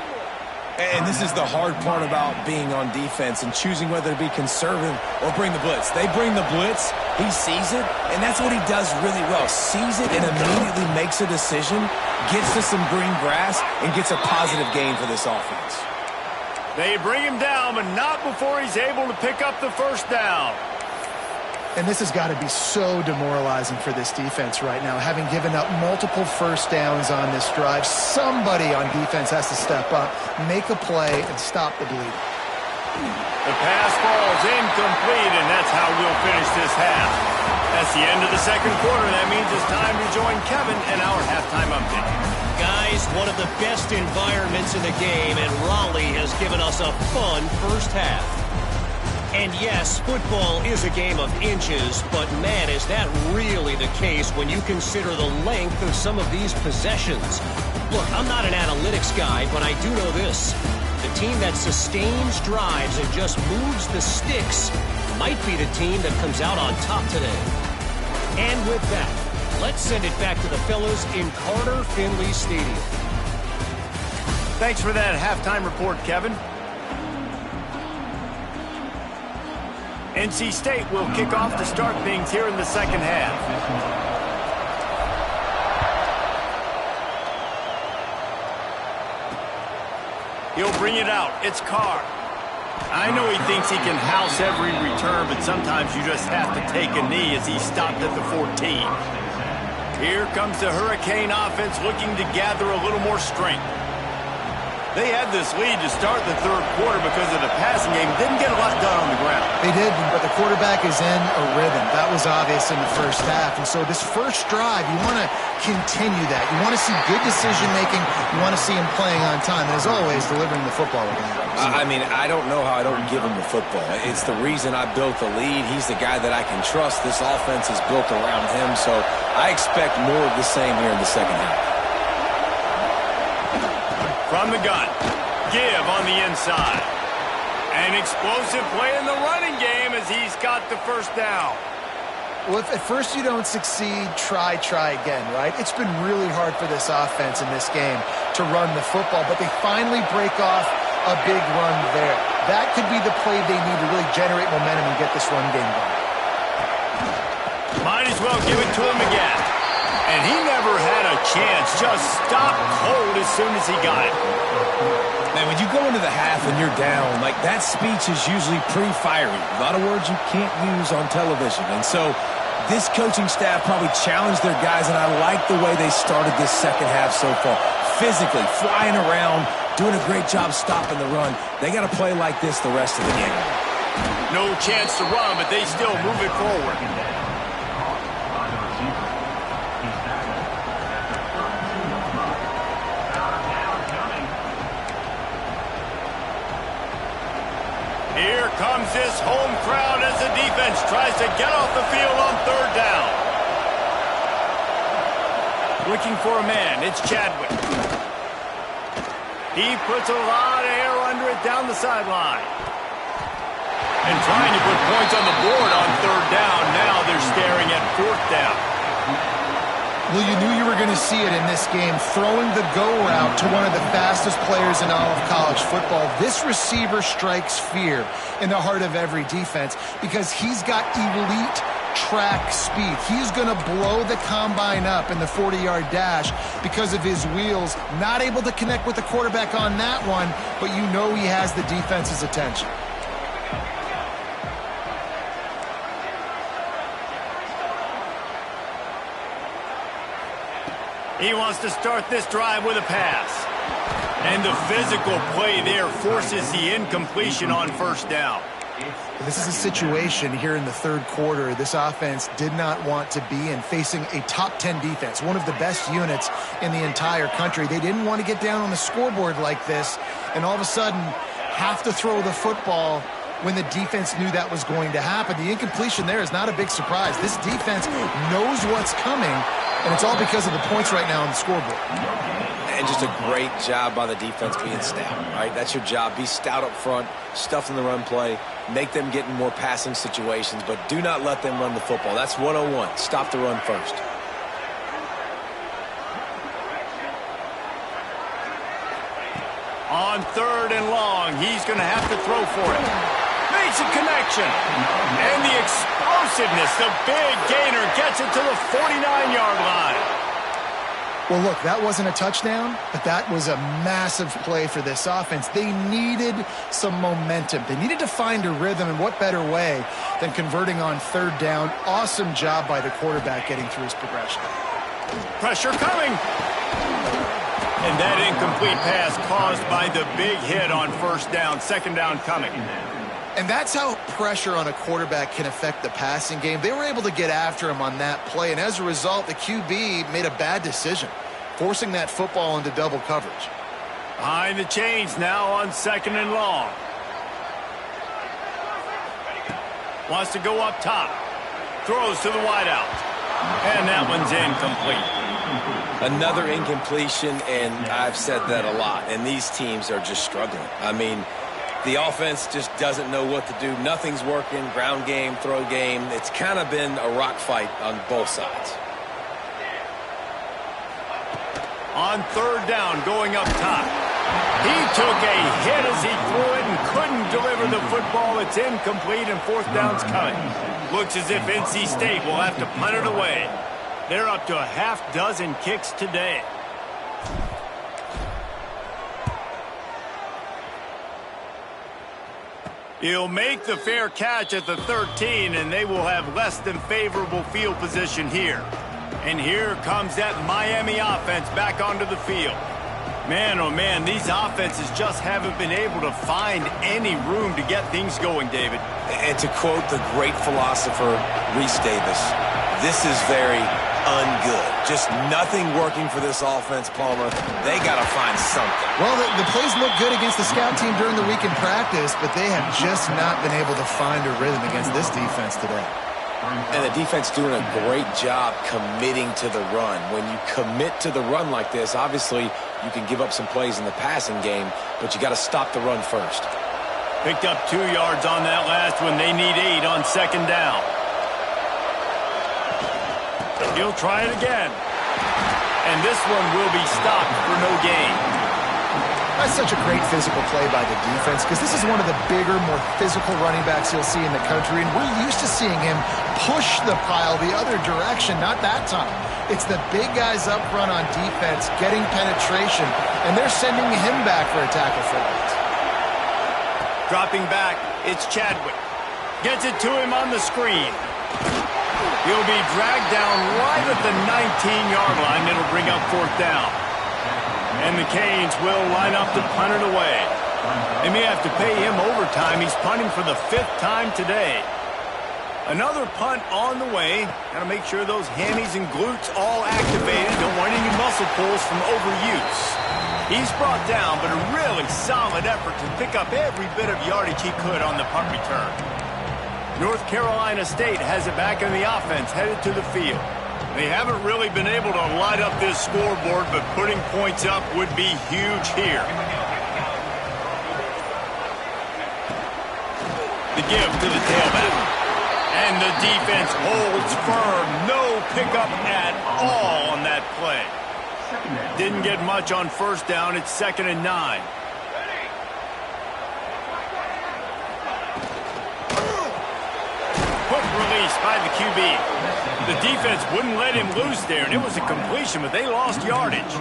And this is the hard part about being on defense and choosing whether to be conservative or bring the blitz. They bring the blitz, he sees it, and that's what he does really well. Sees it and immediately makes a decision, gets to some green grass, and gets a positive gain for this offense. They bring him down, but not before he's able to pick up the 1st down. And this has got to be so demoralizing for this defense right now, having given up multiple 1st downs on this drive. Somebody on defense has to step up, make a play, and stop the bleeding. The pass falls incomplete, and that's how we'll finish this half. That's the end of the 2nd quarter. That means it's time to join Kevin in our halftime update. Guys, one of the best environments in the game, and Raleigh has given us a fun 1st half. And yes, football is a game of inches, but man, is that really the case when you consider the length of some of these possessions. Look, I'm not an analytics guy, but I do know this. The team that sustains drives and just moves the sticks might be the team that comes out on top today. And with that, let's send it back to the fellas in Carter Finley Stadium. Thanks for that halftime report, Kevin. NC State will kick off to start things here in the 2nd half. He'll bring it out. It's Carr. I know he thinks he can house every return, but sometimes you just have to take a knee as he stopped at the 14. Here comes the Hurricane offense looking to gather a little more strength. They had this lead to start the 3rd quarter because of the passing game. Didn't get a lot done on the ground. They did, but the quarterback is in a rhythm. That was obvious in the 1st half. And so this 1st drive, you want to continue that. You want to see good decision-making. You want to see him playing on time. And as always, delivering the football again. I mean, I don't know how I don't give him the football. It's the reason I built the lead. He's the guy that I can trust. This offense is built around him. So I expect more of the same here in the 2nd half. From the gun, give on the inside. An explosive play in the running game as he's got the 1st down. Well, if at first you don't succeed, try again, right? It's been really hard for this offense in this game to run the football, but they finally break off a big run there. That could be the play they need to really generate momentum and get this run game going. Might as well give it to him again. And he never had a chance. Just stopped cold as soon as he got it. Man, when you go into the half and you're down, like that speech is usually pre-fiery. A lot of words you can't use on television. And so this coaching staff probably challenged their guys, and I like the way they started this 2nd half so far. Physically, flying around, doing a great job stopping the run. They got to play like this the rest of the game. No chance to run, but they still move it forward. Here comes this home crowd as the defense tries to get off the field on 3rd down. Looking for a man, it's Chadwick. He puts a lot of air under it down the sideline. And trying to put points on the board on 3rd down. Now they're staring at 4th down. Well, you knew you were going to see it in this game, throwing the go route to one of the fastest players in all of college football. This receiver strikes fear in the heart of every defense because he's got elite track speed. He's going to blow the combine up in the 40-yard dash because of his wheels. Not able to connect with the quarterback on that one, but you know he has the defense's attention. He wants to start this drive with a pass. And the physical play there forces the incompletion on 1st down. This is a situation here in the third quarter this offense did not want to be in, facing a top 10 defense, one of the best units in the entire country. They didn't want to get down on the scoreboard like this and all of a sudden have to throw the football when the defense knew that was going to happen. The incompletion there is not a big surprise. This defense knows what's coming, and it's all because of the points right now on the scoreboard. And just a great job by the defense being stout, right? That's your job. Be stout up front, stuff in the run play, make them get in more passing situations, but do not let them run the football. That's 101. Stop the run first. On 3rd and long, he's going to have to throw for it. Makes a connection. And the explosiveness, the big gainer gets it to the 49-yard line. Well, look, that wasn't a touchdown, but that was a massive play for this offense. They needed some momentum. They needed to find a rhythm, and what better way than converting on 3rd down. Awesome job by the quarterback getting through his progression. Pressure coming. And that incomplete pass caused by the big hit on 1st down, 2nd down coming. And that's how pressure on a quarterback can affect the passing game. They were able to get after him on that play, and as a result, the QB made a bad decision, forcing that football into double coverage. Behind the chains now on 2nd and long. Wants to go up top. Throws to the wideout. And that one's incomplete. Another incompletion, and I've said that a lot, and these teams are just struggling. I mean, the offense just doesn't know what to do. Nothing's working. Ground game, throw game. It's kind of been a rock fight on both sides. On 3rd down, going up top. He took a hit as he threw it and couldn't deliver the football. It's incomplete, and 4th down's coming. Looks as if NC State will have to punt it away. They're up to a half-dozen kicks today. He'll make the fair catch at the 13, and they will have less than favorable field position here. And here comes that Miami offense back onto the field. Man, oh man, these offenses just haven't been able to find any room to get things going, David. And to quote the great philosopher, Reese Davis, this is very ungood. Just nothing working for this offense, Palmer. They got to find something. Well, the plays look good against the scout team during the week in practice, but they have just not been able to find a rhythm against this defense today. And the defense doing a great job committing to the run. When you commit to the run like this, obviously you can give up some plays in the passing game, but you got to stop the run first. Picked up 2 yards on that last one. They need 8 on 2nd down. He'll try it again. And this one will be stopped for no gain. That's such a great physical play by the defense because this is one of the bigger, more physical running backs you'll see in the country, and we're used to seeing him push the pile the other direction, not that time. It's the big guys up front on defense getting penetration, and they're sending him back for a tackle for loss. Dropping back, it's Chadwick. Gets it to him on the screen. He'll be dragged down right at the 19-yard line. It'll bring up 4th down. And the Canes will line up to punt it away. They may have to pay him overtime. He's punting for the 5th time today. Another punt on the way. Got to make sure those hammies and glutes all activated. Don't want any muscle pulls from overuse. He's brought down, but a really solid effort to pick up every bit of yardage he could on the punt return. North Carolina State has it back in the offense, headed to the field. They haven't really been able to light up this scoreboard, but putting points up would be huge here. The give to the tailback. And the defense holds firm. No pickup at all on that play. Didn't get much on 1st down. It's 2nd and 9. Quick release by the QB. The defense wouldn't let him loose there, and it was a completion, but they lost yardage.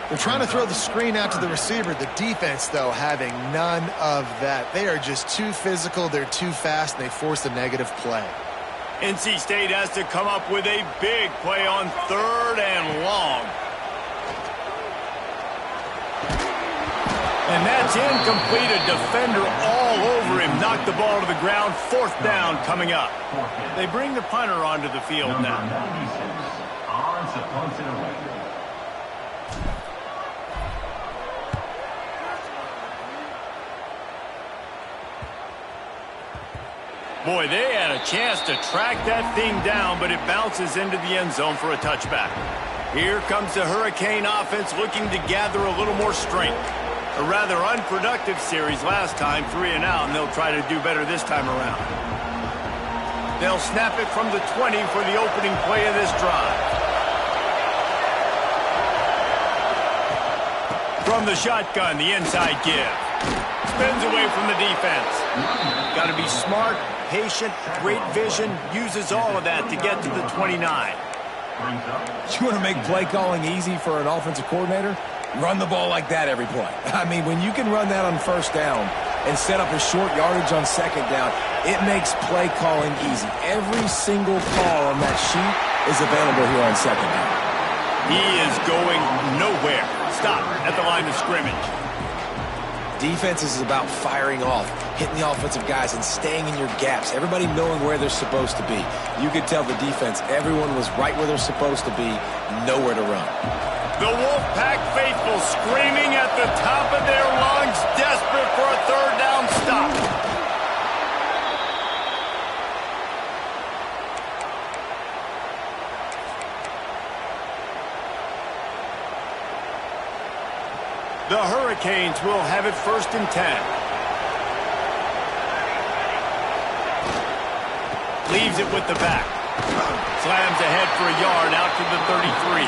They're trying to throw the screen out to the receiver. The defense, though, having none of that. They are just too physical. They're too fast, and they force a negative play. NC State has to come up with a big play on 3rd and long. And that's It's incomplete. A defender all over him. Knocked the ball to the ground. 4th down coming up. They bring the punter onto the field now. Boy, they had a chance to track that thing down, but it bounces into the end zone for a touchback. Here comes the Hurricane offense looking to gather a little more strength. A rather unproductive series last time, 3 and out, and they'll try to do better this time around. They'll snap it from the 20 for the opening play of this drive. From the shotgun, the inside give. Spins away from the defense. Got to be smart, patient, great vision. Uses all of that to get to the 29. You want to make play calling easy for an offensive coordinator? Run the ball like that every play. I mean, when you can run that on 1st down and set up a short yardage on 2nd down, it makes play calling easy. Every single call on that sheet is available here on 2nd down. He is going nowhere. Stop at the line of scrimmage. Defense is about firing off, hitting the offensive guys, and staying in your gaps. Everybody knowing where they're supposed to be. You could tell the defense, everyone was right where they're supposed to be, nowhere to run. The Wolfpack faithful screaming at the top of their lungs, desperate for a 3rd down stop. The Hurricanes will have it 1st and 10. Leaves it with the back. Slams ahead for a yard out to the 33.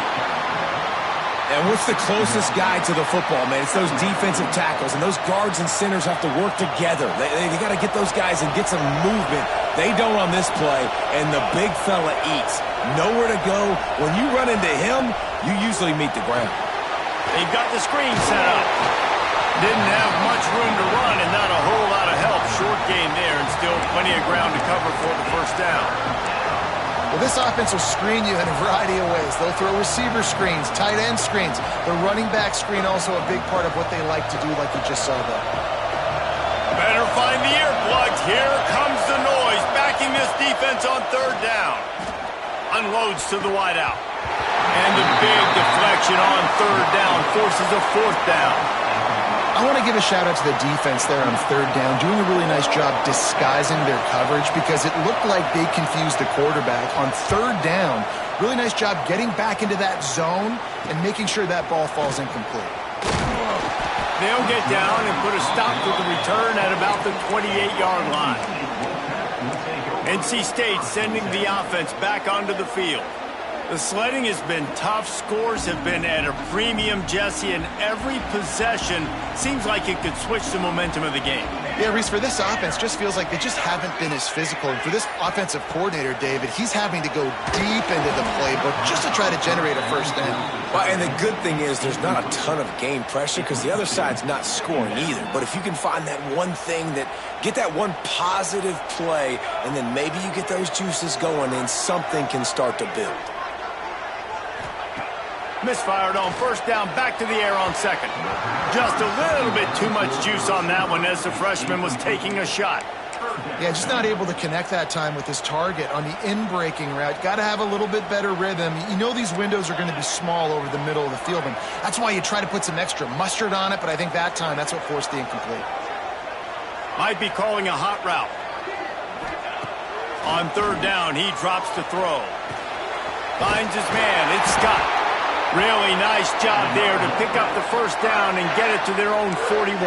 And what's the closest guy to the football, man? It's those defensive tackles, and those guards and centers have to work together. They got to get those guys and get some movement. They don't on this play, and the big fella eats. Nowhere to go. When you run into him, you usually meet the ground. They've got the screen set up. Didn't have much room to run and not a whole lot of help. Short gain there and still plenty of ground to cover for the 1st down. Well, this offense will screen you in a variety of ways. They'll throw receiver screens, tight end screens. The running back screen also a big part of what they like to do, like you just saw there. Better find the earplugs. Here comes the noise. Backing this defense on 3rd down. Unloads to the wideout. And the big deflection on 3rd down forces a 4th down. I want to give a shout out to the defense there on 3rd down, doing a really nice job disguising their coverage because it looked like they confused the quarterback on 3rd down. Really nice job getting back into that zone and making sure that ball falls incomplete. They'll get down and put a stop to the return at about the 28-yard line. NC State sending the offense back onto the field. The sledding has been tough. Scores have been at a premium, Jesse, and every possession seems like it could switch the momentum of the game. Yeah, Reese, for this offense, just feels like they just haven't been as physical. And for this offensive coordinator, David, he's having to go deep into the playbook just to try to generate a 1st down. Well, and the good thing is there's not a ton of game pressure because the other side's not scoring either. But if you can find that one thing get that one positive play, and then maybe you get those juices going and something can start to build. Misfired on 1st down, back to the air on 2nd. Just a little bit too much juice on that one as the freshman was taking a shot. Yeah, just not able to connect that time with his target on the in-breaking route. Got to have a little bit better rhythm. You know these windows are going to be small over the middle of the field, and that's why you try to put some extra mustard on it, but I think that time that's what forced the incomplete. Might be calling a hot route. On 3rd down, he drops to throw. Finds his man. It's Scott. Really nice job there to pick up the 1st down and get it to their own 41.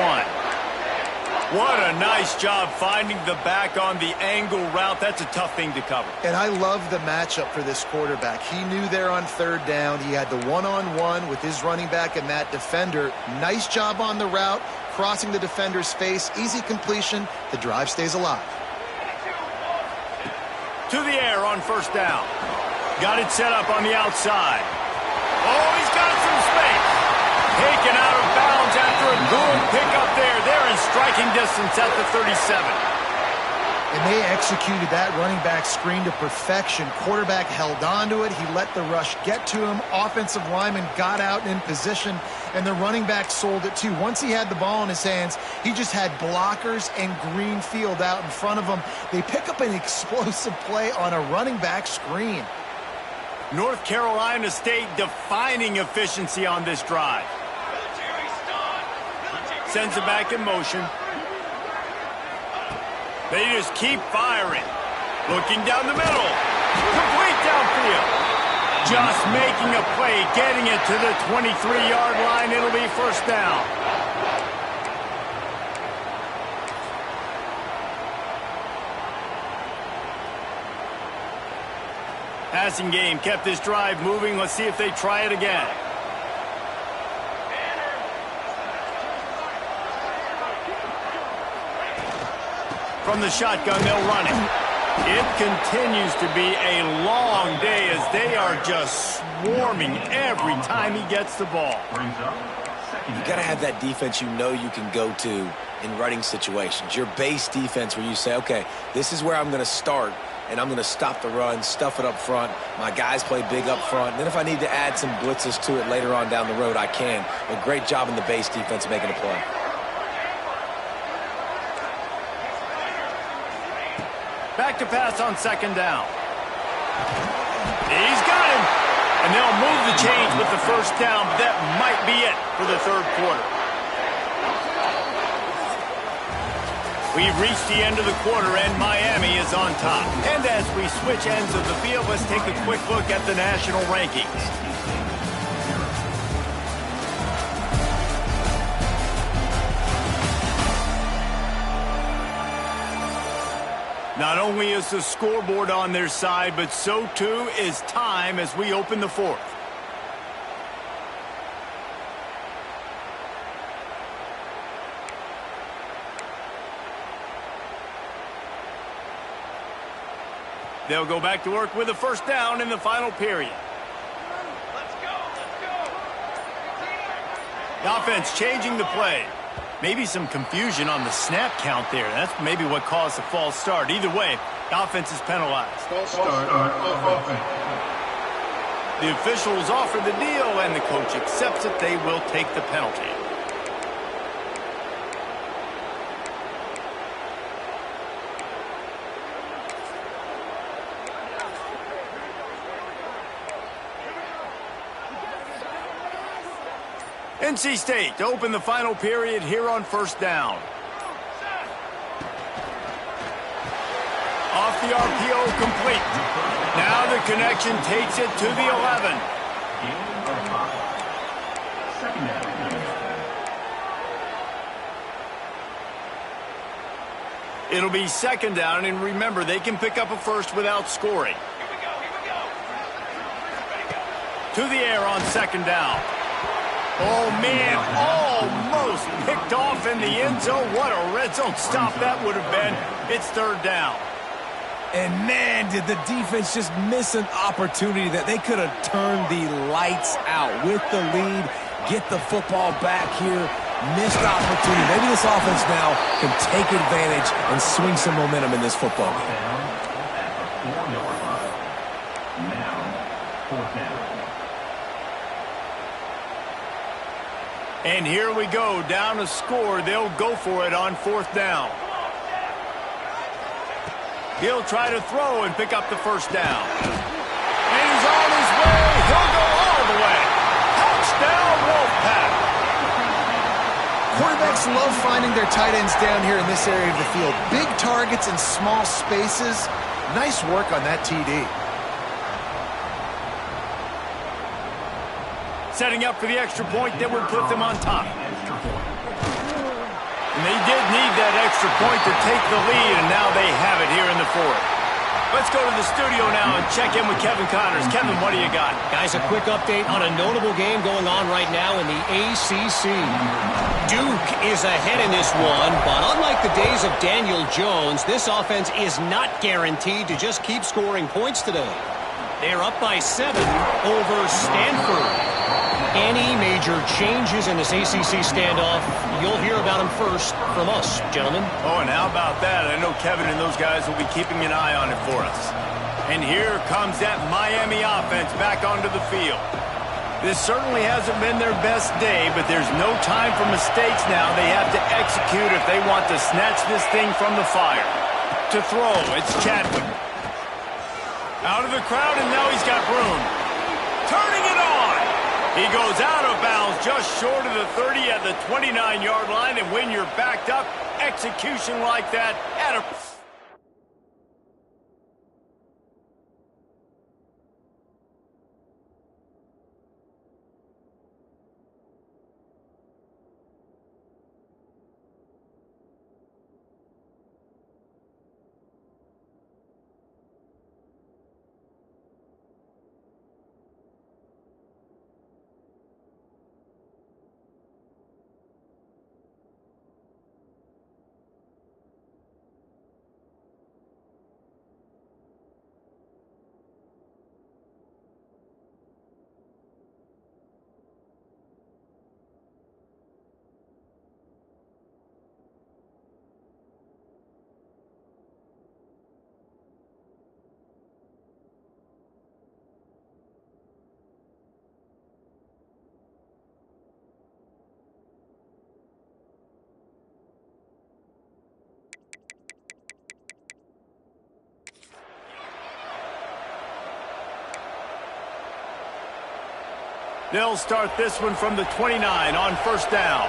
What a nice job finding the back on the angle route. That's a tough thing to cover. And I love the matchup for this quarterback. He knew there on 3rd down. He had the one-on-one with his running back and that defender. Nice job on the route, crossing the defender's face. Easy completion. The drive stays alive. To the air on 1st down. Got it set up on the outside. Oh, he's got some space. Taken out of bounds after a good pickup there. They're in striking distance at the 37. And they executed that running back screen to perfection. Quarterback held on to it. He let the rush get to him. Offensive lineman got out in position. and the running back sold it too. Once he had the ball in his hands, he just had blockers and green field out in front of him. They pick up an explosive play on a running back screen. North Carolina State defining efficiency on this drive. Sends it back in motion. They just keep firing. Looking down the middle. Complete downfield. Just making a play, getting it to the 23-yard line. It'll be first down. Passing game kept this drive moving. Let's see if they try it again. From the shotgun, they'll run it. It continues to be a long day as they are just swarming every time he gets the ball. You got to have that defense you know you can go to in running situations. Your base defense where you say, okay, this is where I'm going to start, and I'm going to stop the run, stuff it up front. My guys play big up front. And then if I need to add some blitzes to it later on down the road, I can. But great job in the base defense making a play. Back to pass on second down. He's got him. And they'll move the chains with the first down. That might be it for the third quarter. We've reached the end of the quarter, and Miami is on top. And as we switch ends of the field, let's take a quick look at the national rankings. Not only is the scoreboard on their side, but so too is time as we open the fourth. They'll go back to work with a first down in the final period. Let's go. The offense changing the play. Maybe some confusion on the snap count there. That's maybe what caused the false start. Either way, the offense is penalized. The officials offer the deal, and the coach accepts it. They will take the penalty. NC State to open the final period here on first down. Off the RPO, complete. Now the connection takes it to the 11. It'll be second down, and remember, they can pick up a first without scoring. To the air on second down. Oh, man, almost picked off in the end zone. What a red zone stop that would have been. It's third down. And, man, did the defense just miss an opportunity that they could have turned the lights out with the lead, get the football back here. Missed opportunity. Maybe this offense now can take advantage and swing some momentum in this football game. And here we go, down a score. They'll go for it on fourth down. He'll try to throw and pick up the first down. And he's on his way. He'll go all the way. Touchdown, Wolfpack. Quarterbacks love finding their tight ends down here in this area of the field. Big targets in small spaces. Nice work on that TD. Setting up for the extra point that would put them on top. And they did need that extra point to take the lead, and now they have it here in the fourth. Let's go to the studio now and check in with Kevin Connors. Kevin, what do you got? Guys, a quick update on a notable game going on right now in the ACC. Duke is ahead in this one, but unlike the days of Daniel Jones, this offense is not guaranteed to just keep scoring points today. They're up by 7 over Stanford. Any major changes in this ACC standoff, you'll hear about them first from us, gentlemen. Oh, and how about that? I know Kevin and those guys will be keeping an eye on it for us. And here comes that Miami offense back onto the field. This certainly hasn't been their best day, but there's no time for mistakes now. They have to execute if they want to snatch this thing from the fire. To throw, it's Chadwick. Out of the crowd, and now he's got room. Turning it on! He goes out of bounds just short of the 30 at the 29-yard line, and when you're backed up, execution like that at a... They'll start this one from the 29 on first down.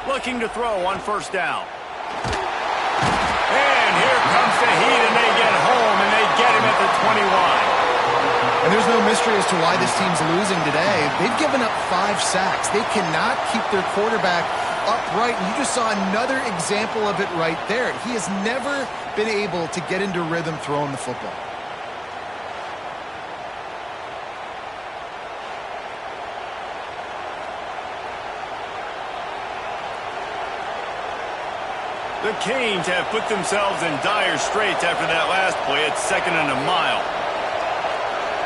Looking to throw on first down. And here comes the heat, and they get home, and they get him at the 21. And there's no mystery as to why this team's losing today. They've given up 5 sacks. They cannot keep their quarterback upright, and you just saw another example of it right there. He has never been able to get into rhythm throwing the football. The Canes have put themselves in dire straits after that last play. It's 2nd and a mile.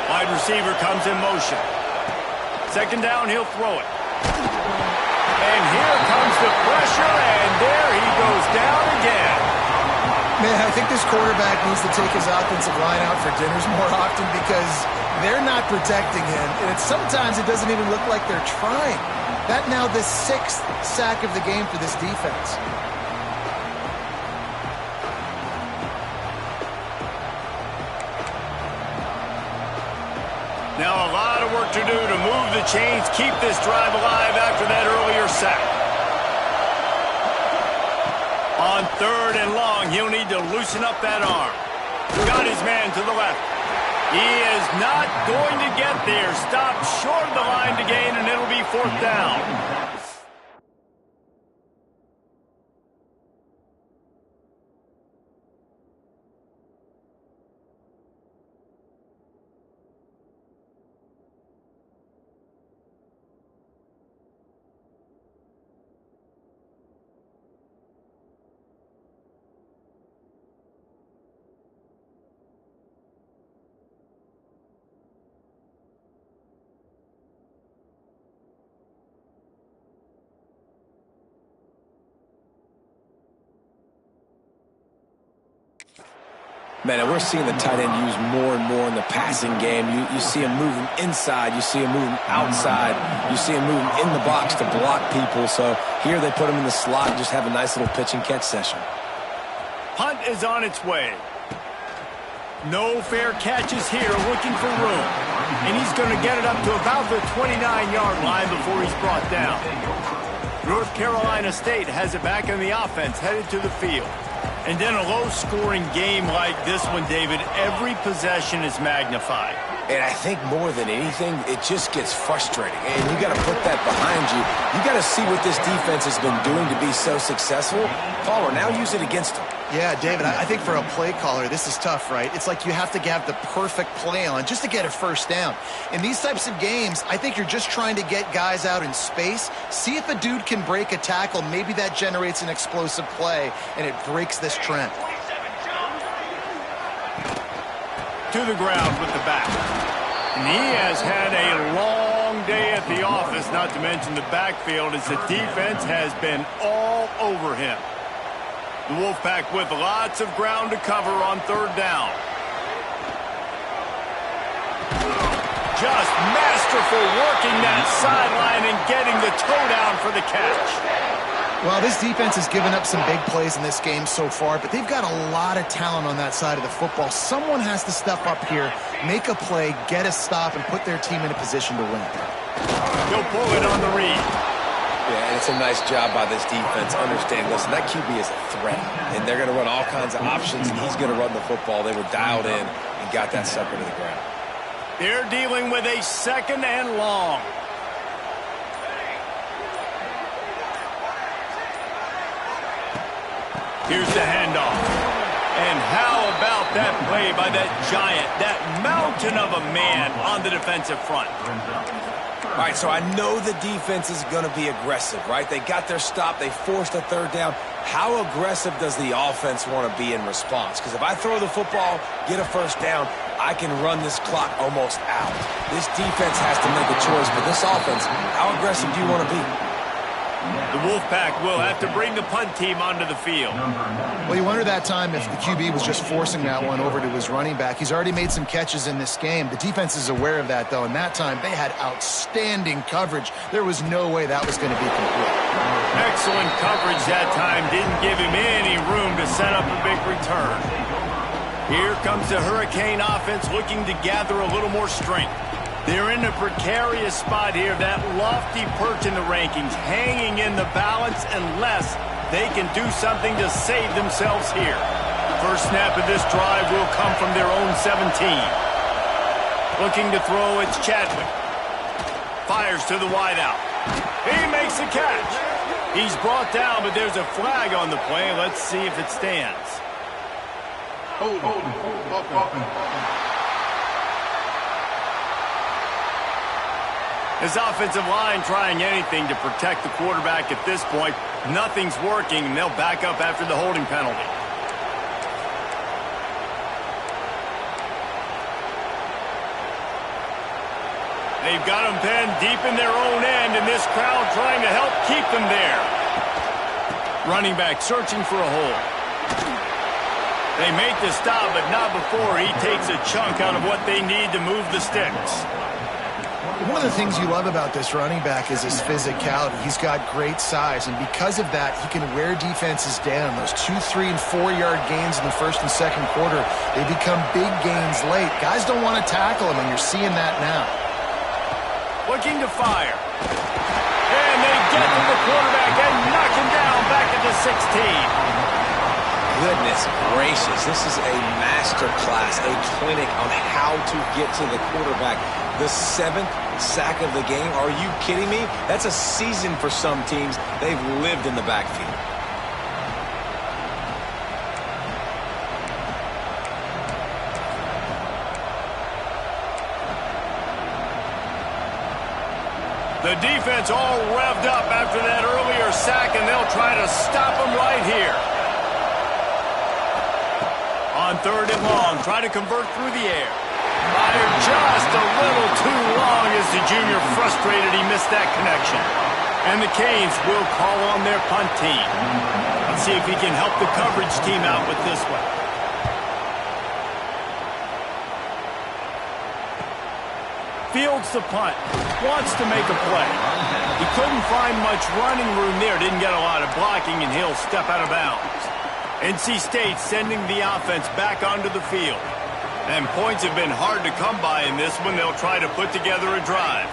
Wide receiver comes in motion. 2nd down, he'll throw it. And here comes the pressure, and there he goes down again. Man, I think this quarterback needs to take his offensive line out for dinners more often because they're not protecting him. And sometimes it doesn't even look like they're trying. That now the 6th sack of the game for this defense. Now a lot of work to do to move the chains, keep this drive alive after that earlier sack. On 3rd and long, he'll need to loosen up that arm. Got his man to the left. He is not going to get there. Stopped short of the line to gain, and it'll be 4th down. Man, and we're seeing the tight end used more and more in the passing game. You see him moving inside. You see him moving outside. You see him moving in the box to block people. So here they put him in the slot and just have a nice little pitch and catch session. Punt is on its way. No fair catches here, looking for room. And he's going to get it up to about the 29-yard line before he's brought down. North Carolina State has it back in the offense, headed to the field. And in a low-scoring game like this one, David, every possession is magnified. And I think more than anything, it just gets frustrating. And you got to put that behind you. You got to see what this defense has been doing to be so successful. Caller, now use it against them. Yeah, David, I think for a play caller, this is tough, right? It's like you have to have the perfect play on just to get a first down. In these types of games, I think you're just trying to get guys out in space, see if a dude can break a tackle. Maybe that generates an explosive play, and it breaks this trend. To the ground with the back. And he has had a long day at the office, not to mention the backfield, as the defense has been all over him. The Wolfpack with lots of ground to cover on 3rd down. just masterful working that sideline and getting the toe down for the catch. Well, this defense has given up some big plays in this game so far, but they've got a lot of talent on that side of the football. Someone has to step up here, make a play, get a stop, and put their team in a position to win. He'll pull it on the read. Yeah, and it's a nice job by this defense. Understand, listen, that QB is a threat, and they're going to run all kinds of options, and he's going to run the football. They were dialed in and got that sucker to the ground. They're dealing with a 2nd and long. Here's the handoff. And how about that play by that giant, that mountain of a man on the defensive front? All right, so I know the defense is going to be aggressive, right? They got their stop. They forced a 3rd down. How aggressive does the offense want to be in response? Because if I throw the football, get a 1st down, I can run this clock almost out. This defense has to make a choice, but this offense, how aggressive do you want to be? The Wolfpack will have to bring the punt team onto the field. Well, you wonder that time if the QB was just forcing that one over to his running back. He's already made some catches in this game. The defense is aware of that, though, and that time they had outstanding coverage. There was no way that was going to be complete. Excellent coverage that time. Didn't give him any room to set up a big return. Here comes the Hurricane offense looking to gather a little more strength. They're in a precarious spot here, that lofty perch in the rankings, hanging in the balance unless they can do something to save themselves here. First snap of this drive will come from their own 17. Looking to throw, it's Chadwick. Fires to the wideout. He makes the catch. He's brought down, but there's a flag on the play. Let's see if it stands. Hold on. His offensive line trying anything to protect the quarterback at this point. Nothing's working, and they'll back up after the holding penalty. They've got him pinned deep in their own end, and this crowd trying to help keep them there. Running back searching for a hole. They make the stop, but not before he takes a chunk out of what they need to move the sticks. One of the things you love about this running back is his physicality. He's got great size, and because of that, he can wear defenses down. Those 2, 3, and 4-yard gains in the 1st and 2nd quarter, they become big gains late. Guys don't want to tackle him, and you're seeing that now. Looking to fire. And they get to the quarterback and knock him down back at the 16. Goodness gracious, this is a master class, a clinic on how to get to the quarterback. The 7th sack of the game, are you kidding me? That's a season for some teams. They've lived in the backfield. The defense all revved up after that earlier sack, and they'll try to stop him right here. On 3rd and long, try to convert through the air. Fired just a little too long as the junior frustrated he missed that connection. And the Canes will call on their punt team. Let's see if he can help the coverage team out with this one. Fields the punt. Wants to make a play. He couldn't find much running room there. Didn't get a lot of blocking, and he'll step out of bounds. NC State sending the offense back onto the field. And points have been hard to come by in this one. They'll try to put together a drive.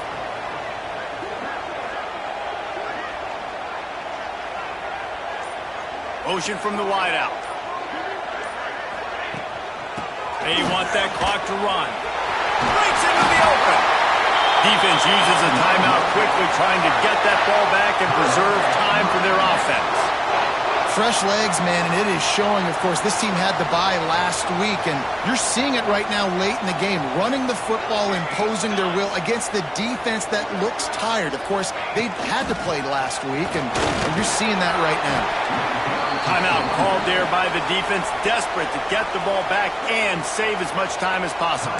Motion from the wideout. They want that clock to run. Breaks into the open. Defense uses a timeout quickly, trying to get that ball back and preserve time for their offense. Fresh legs, man, and it is showing. Of course, this team had the bye last week, and you're seeing it right now late in the game. Running the football, imposing their will against the defense that looks tired. Of course, they had to play last week, and you're seeing that right now. Timeout called there by the defense, desperate to get the ball back and save as much time as possible.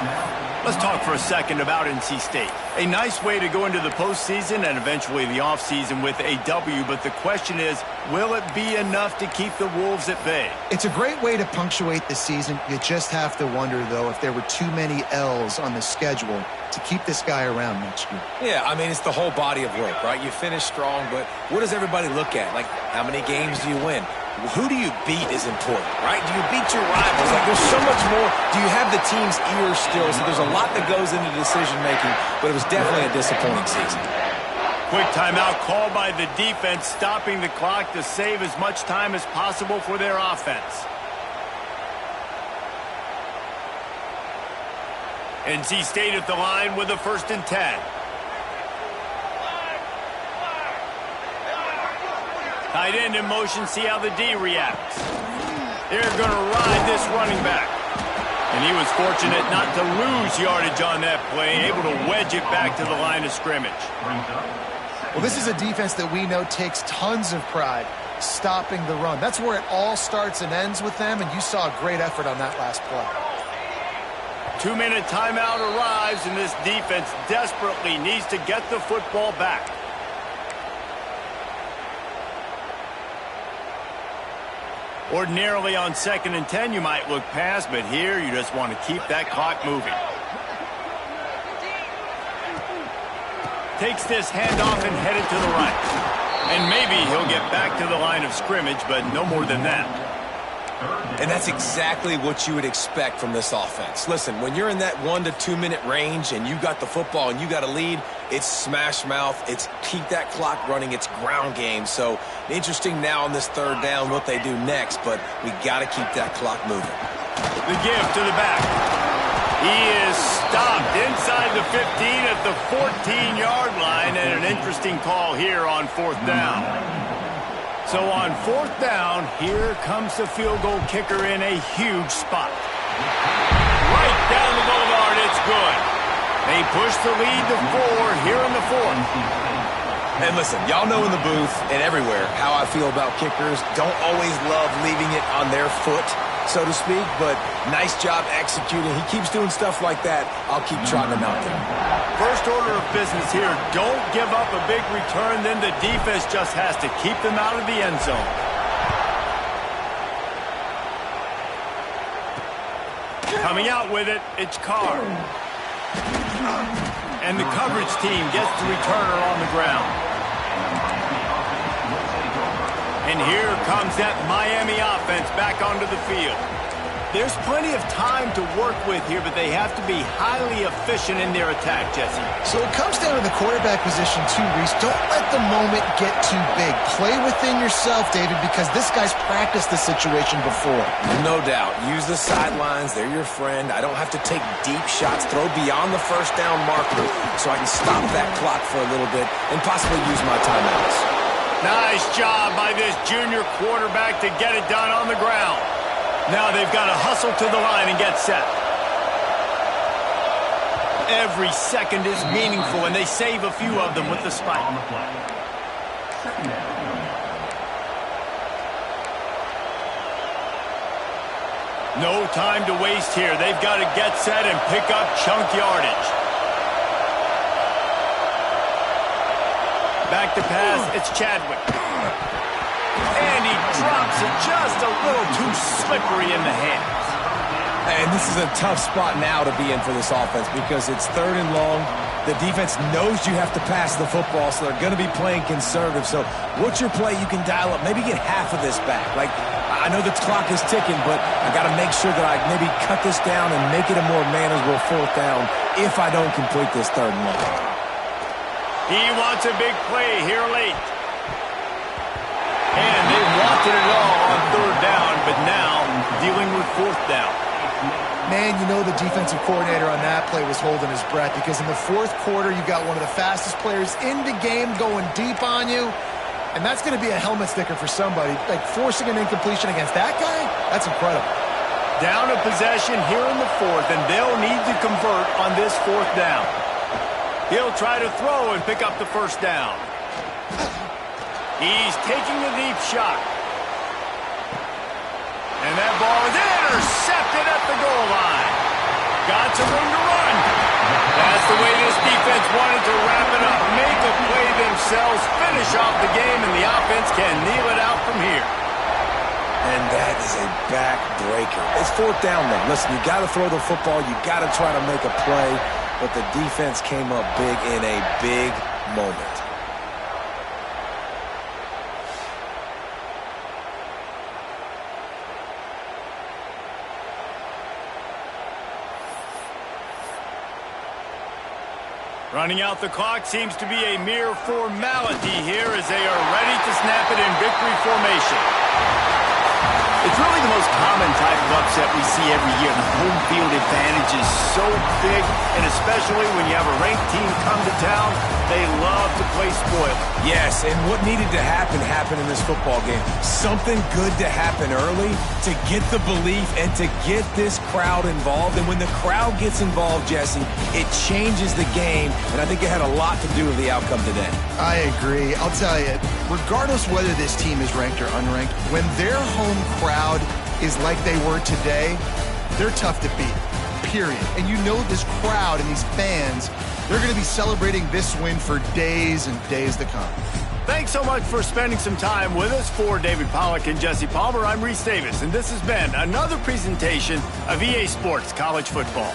Let's talk for a second about NC State. A nice way to go into the postseason and eventually the offseason with a W, but the question is, will it be enough to keep the Wolves at bay? It's a great way to punctuate the season. You just have to wonder, though, if there were too many L's on the schedule to keep this guy around next year. Yeah, I mean, it's the whole body of work, right? You finish strong, but what does everybody look at? Like, how many games do you win? Who do you beat is important, right? Do you beat your rivals? Like, there's so much more. Do you have the team's ear still? So there's a lot that goes into decision-making, but it was definitely a disappointing season. Quick timeout called by the defense, stopping the clock to save as much time as possible for their offense. NC State at the line with a 1st and 10. Tight end in motion, see how the D reacts. They're going to ride this running back. And he was fortunate not to lose yardage on that play, able to wedge it back to the line of scrimmage. Well, this is a defense that we know takes tons of pride stopping the run. That's where it all starts and ends with them, and you saw a great effort on that last play. 2-minute timeout arrives, and this defense desperately needs to get the football back. Ordinarily on 2nd and 10, you might look past, but here you just want to keep that clock moving. Takes this handoff and headed to the right. And maybe he'll get back to the line of scrimmage, but no more than that. And that's exactly what you would expect from this offense. Listen, when you're in that 1 to 2 minute range and you got the football and you got a lead, it's smash mouth, it's keep that clock running, it's ground game. So interesting now on this 3rd down what they do next, but we got to keep that clock moving. The give to the back. He is stopped inside the 15 at the 14-yard line, and an interesting call here on 4th down. So on 4th down, here comes the field goal kicker in a huge spot. Right down the boulevard, it's good. They push the lead to 4 here in the 4th. And listen, y'all know in the booth and everywhere how I feel about kickers. Don't always love leaving it on their foot, so to speak, but nice job executing. He keeps doing stuff like that. I'll keep trotting him out there. First order of business here, don't give up a big return, then the defense just has to keep them out of the end zone. Coming out with it, it's Carr. And the coverage team gets the returner on the ground. And here comes that Miami offense back onto the field. There's plenty of time to work with here, but they have to be highly efficient in their attack, Jesse. So it comes down to the quarterback position too, Reese. Don't let the moment get too big. Play within yourself, David, because this guy's practiced the situation before. No doubt. Use the sidelines. They're your friend. I don't have to take deep shots. Throw beyond the 1st down marker so I can stop that clock for a little bit and possibly use my timeouts. Nice job by this junior quarterback to get it done on the ground. Now they've got to hustle to the line and get set. Every second is meaningful, and they save a few of them with the spike. No time to waste here. They've got to get set and pick up chunk yardage. Back to pass, it's Chadwick. And he drops it just a little too slippery in the hands. And this is a tough spot now to be in for this offense because it's 3rd and long. The defense knows you have to pass the football, so they're going to be playing conservative. So what's your play you can dial up? Maybe get half of this back. Like, I know the clock is ticking, but I got to make sure that I maybe cut this down and make it a more manageable 4th down if I don't complete this 3rd and long. He wants a big play here late. And they wanted it all on 3rd down, but now dealing with 4th down. Man, you know the defensive coordinator on that play was holding his breath because in the 4th quarter, you got one of the fastest players in the game going deep on you, and that's going to be a helmet sticker for somebody. Like, forcing an incompletion against that guy, that's incredible. Down a possession here in the 4th, and they'll need to convert on this 4th down. He'll try to throw and pick up the 1st down. He's taking a deep shot. And that ball is intercepted at the goal line. Got some room to run. the way this defense wanted to wrap it up. Make a play themselves, finish off the game, and the offense can kneel it out from here. And that is a backbreaker. It's fourth down, though. Listen, you got to throw the football. You got to try to make a play. But the defense came up big in a big moment. Running out the clock seems to be a mere formality here as they are ready to snap it in victory formation. It's really the most common type of upset we see every year. The home field advantage is so big, and especially when you have a ranked team come to town, they love to play spoiler. Yes, and what needed to happen happened in this football game. Something good to happen early to get the belief and to get this crowd involved. And when the crowd gets involved, Jesse, it changes the game, and I think it had a lot to do with the outcome today. I agree. I'll tell you, regardless whether this team is ranked or unranked, when their home crowd is like they were today, they're tough to beat, period. And you know this crowd and these fans, they're going to be celebrating this win for days and days to come. Thanks so much for spending some time with us. For David Pollack and Jesse Palmer, I'm Reese Davis, and this has been another presentation of EA Sports College Football.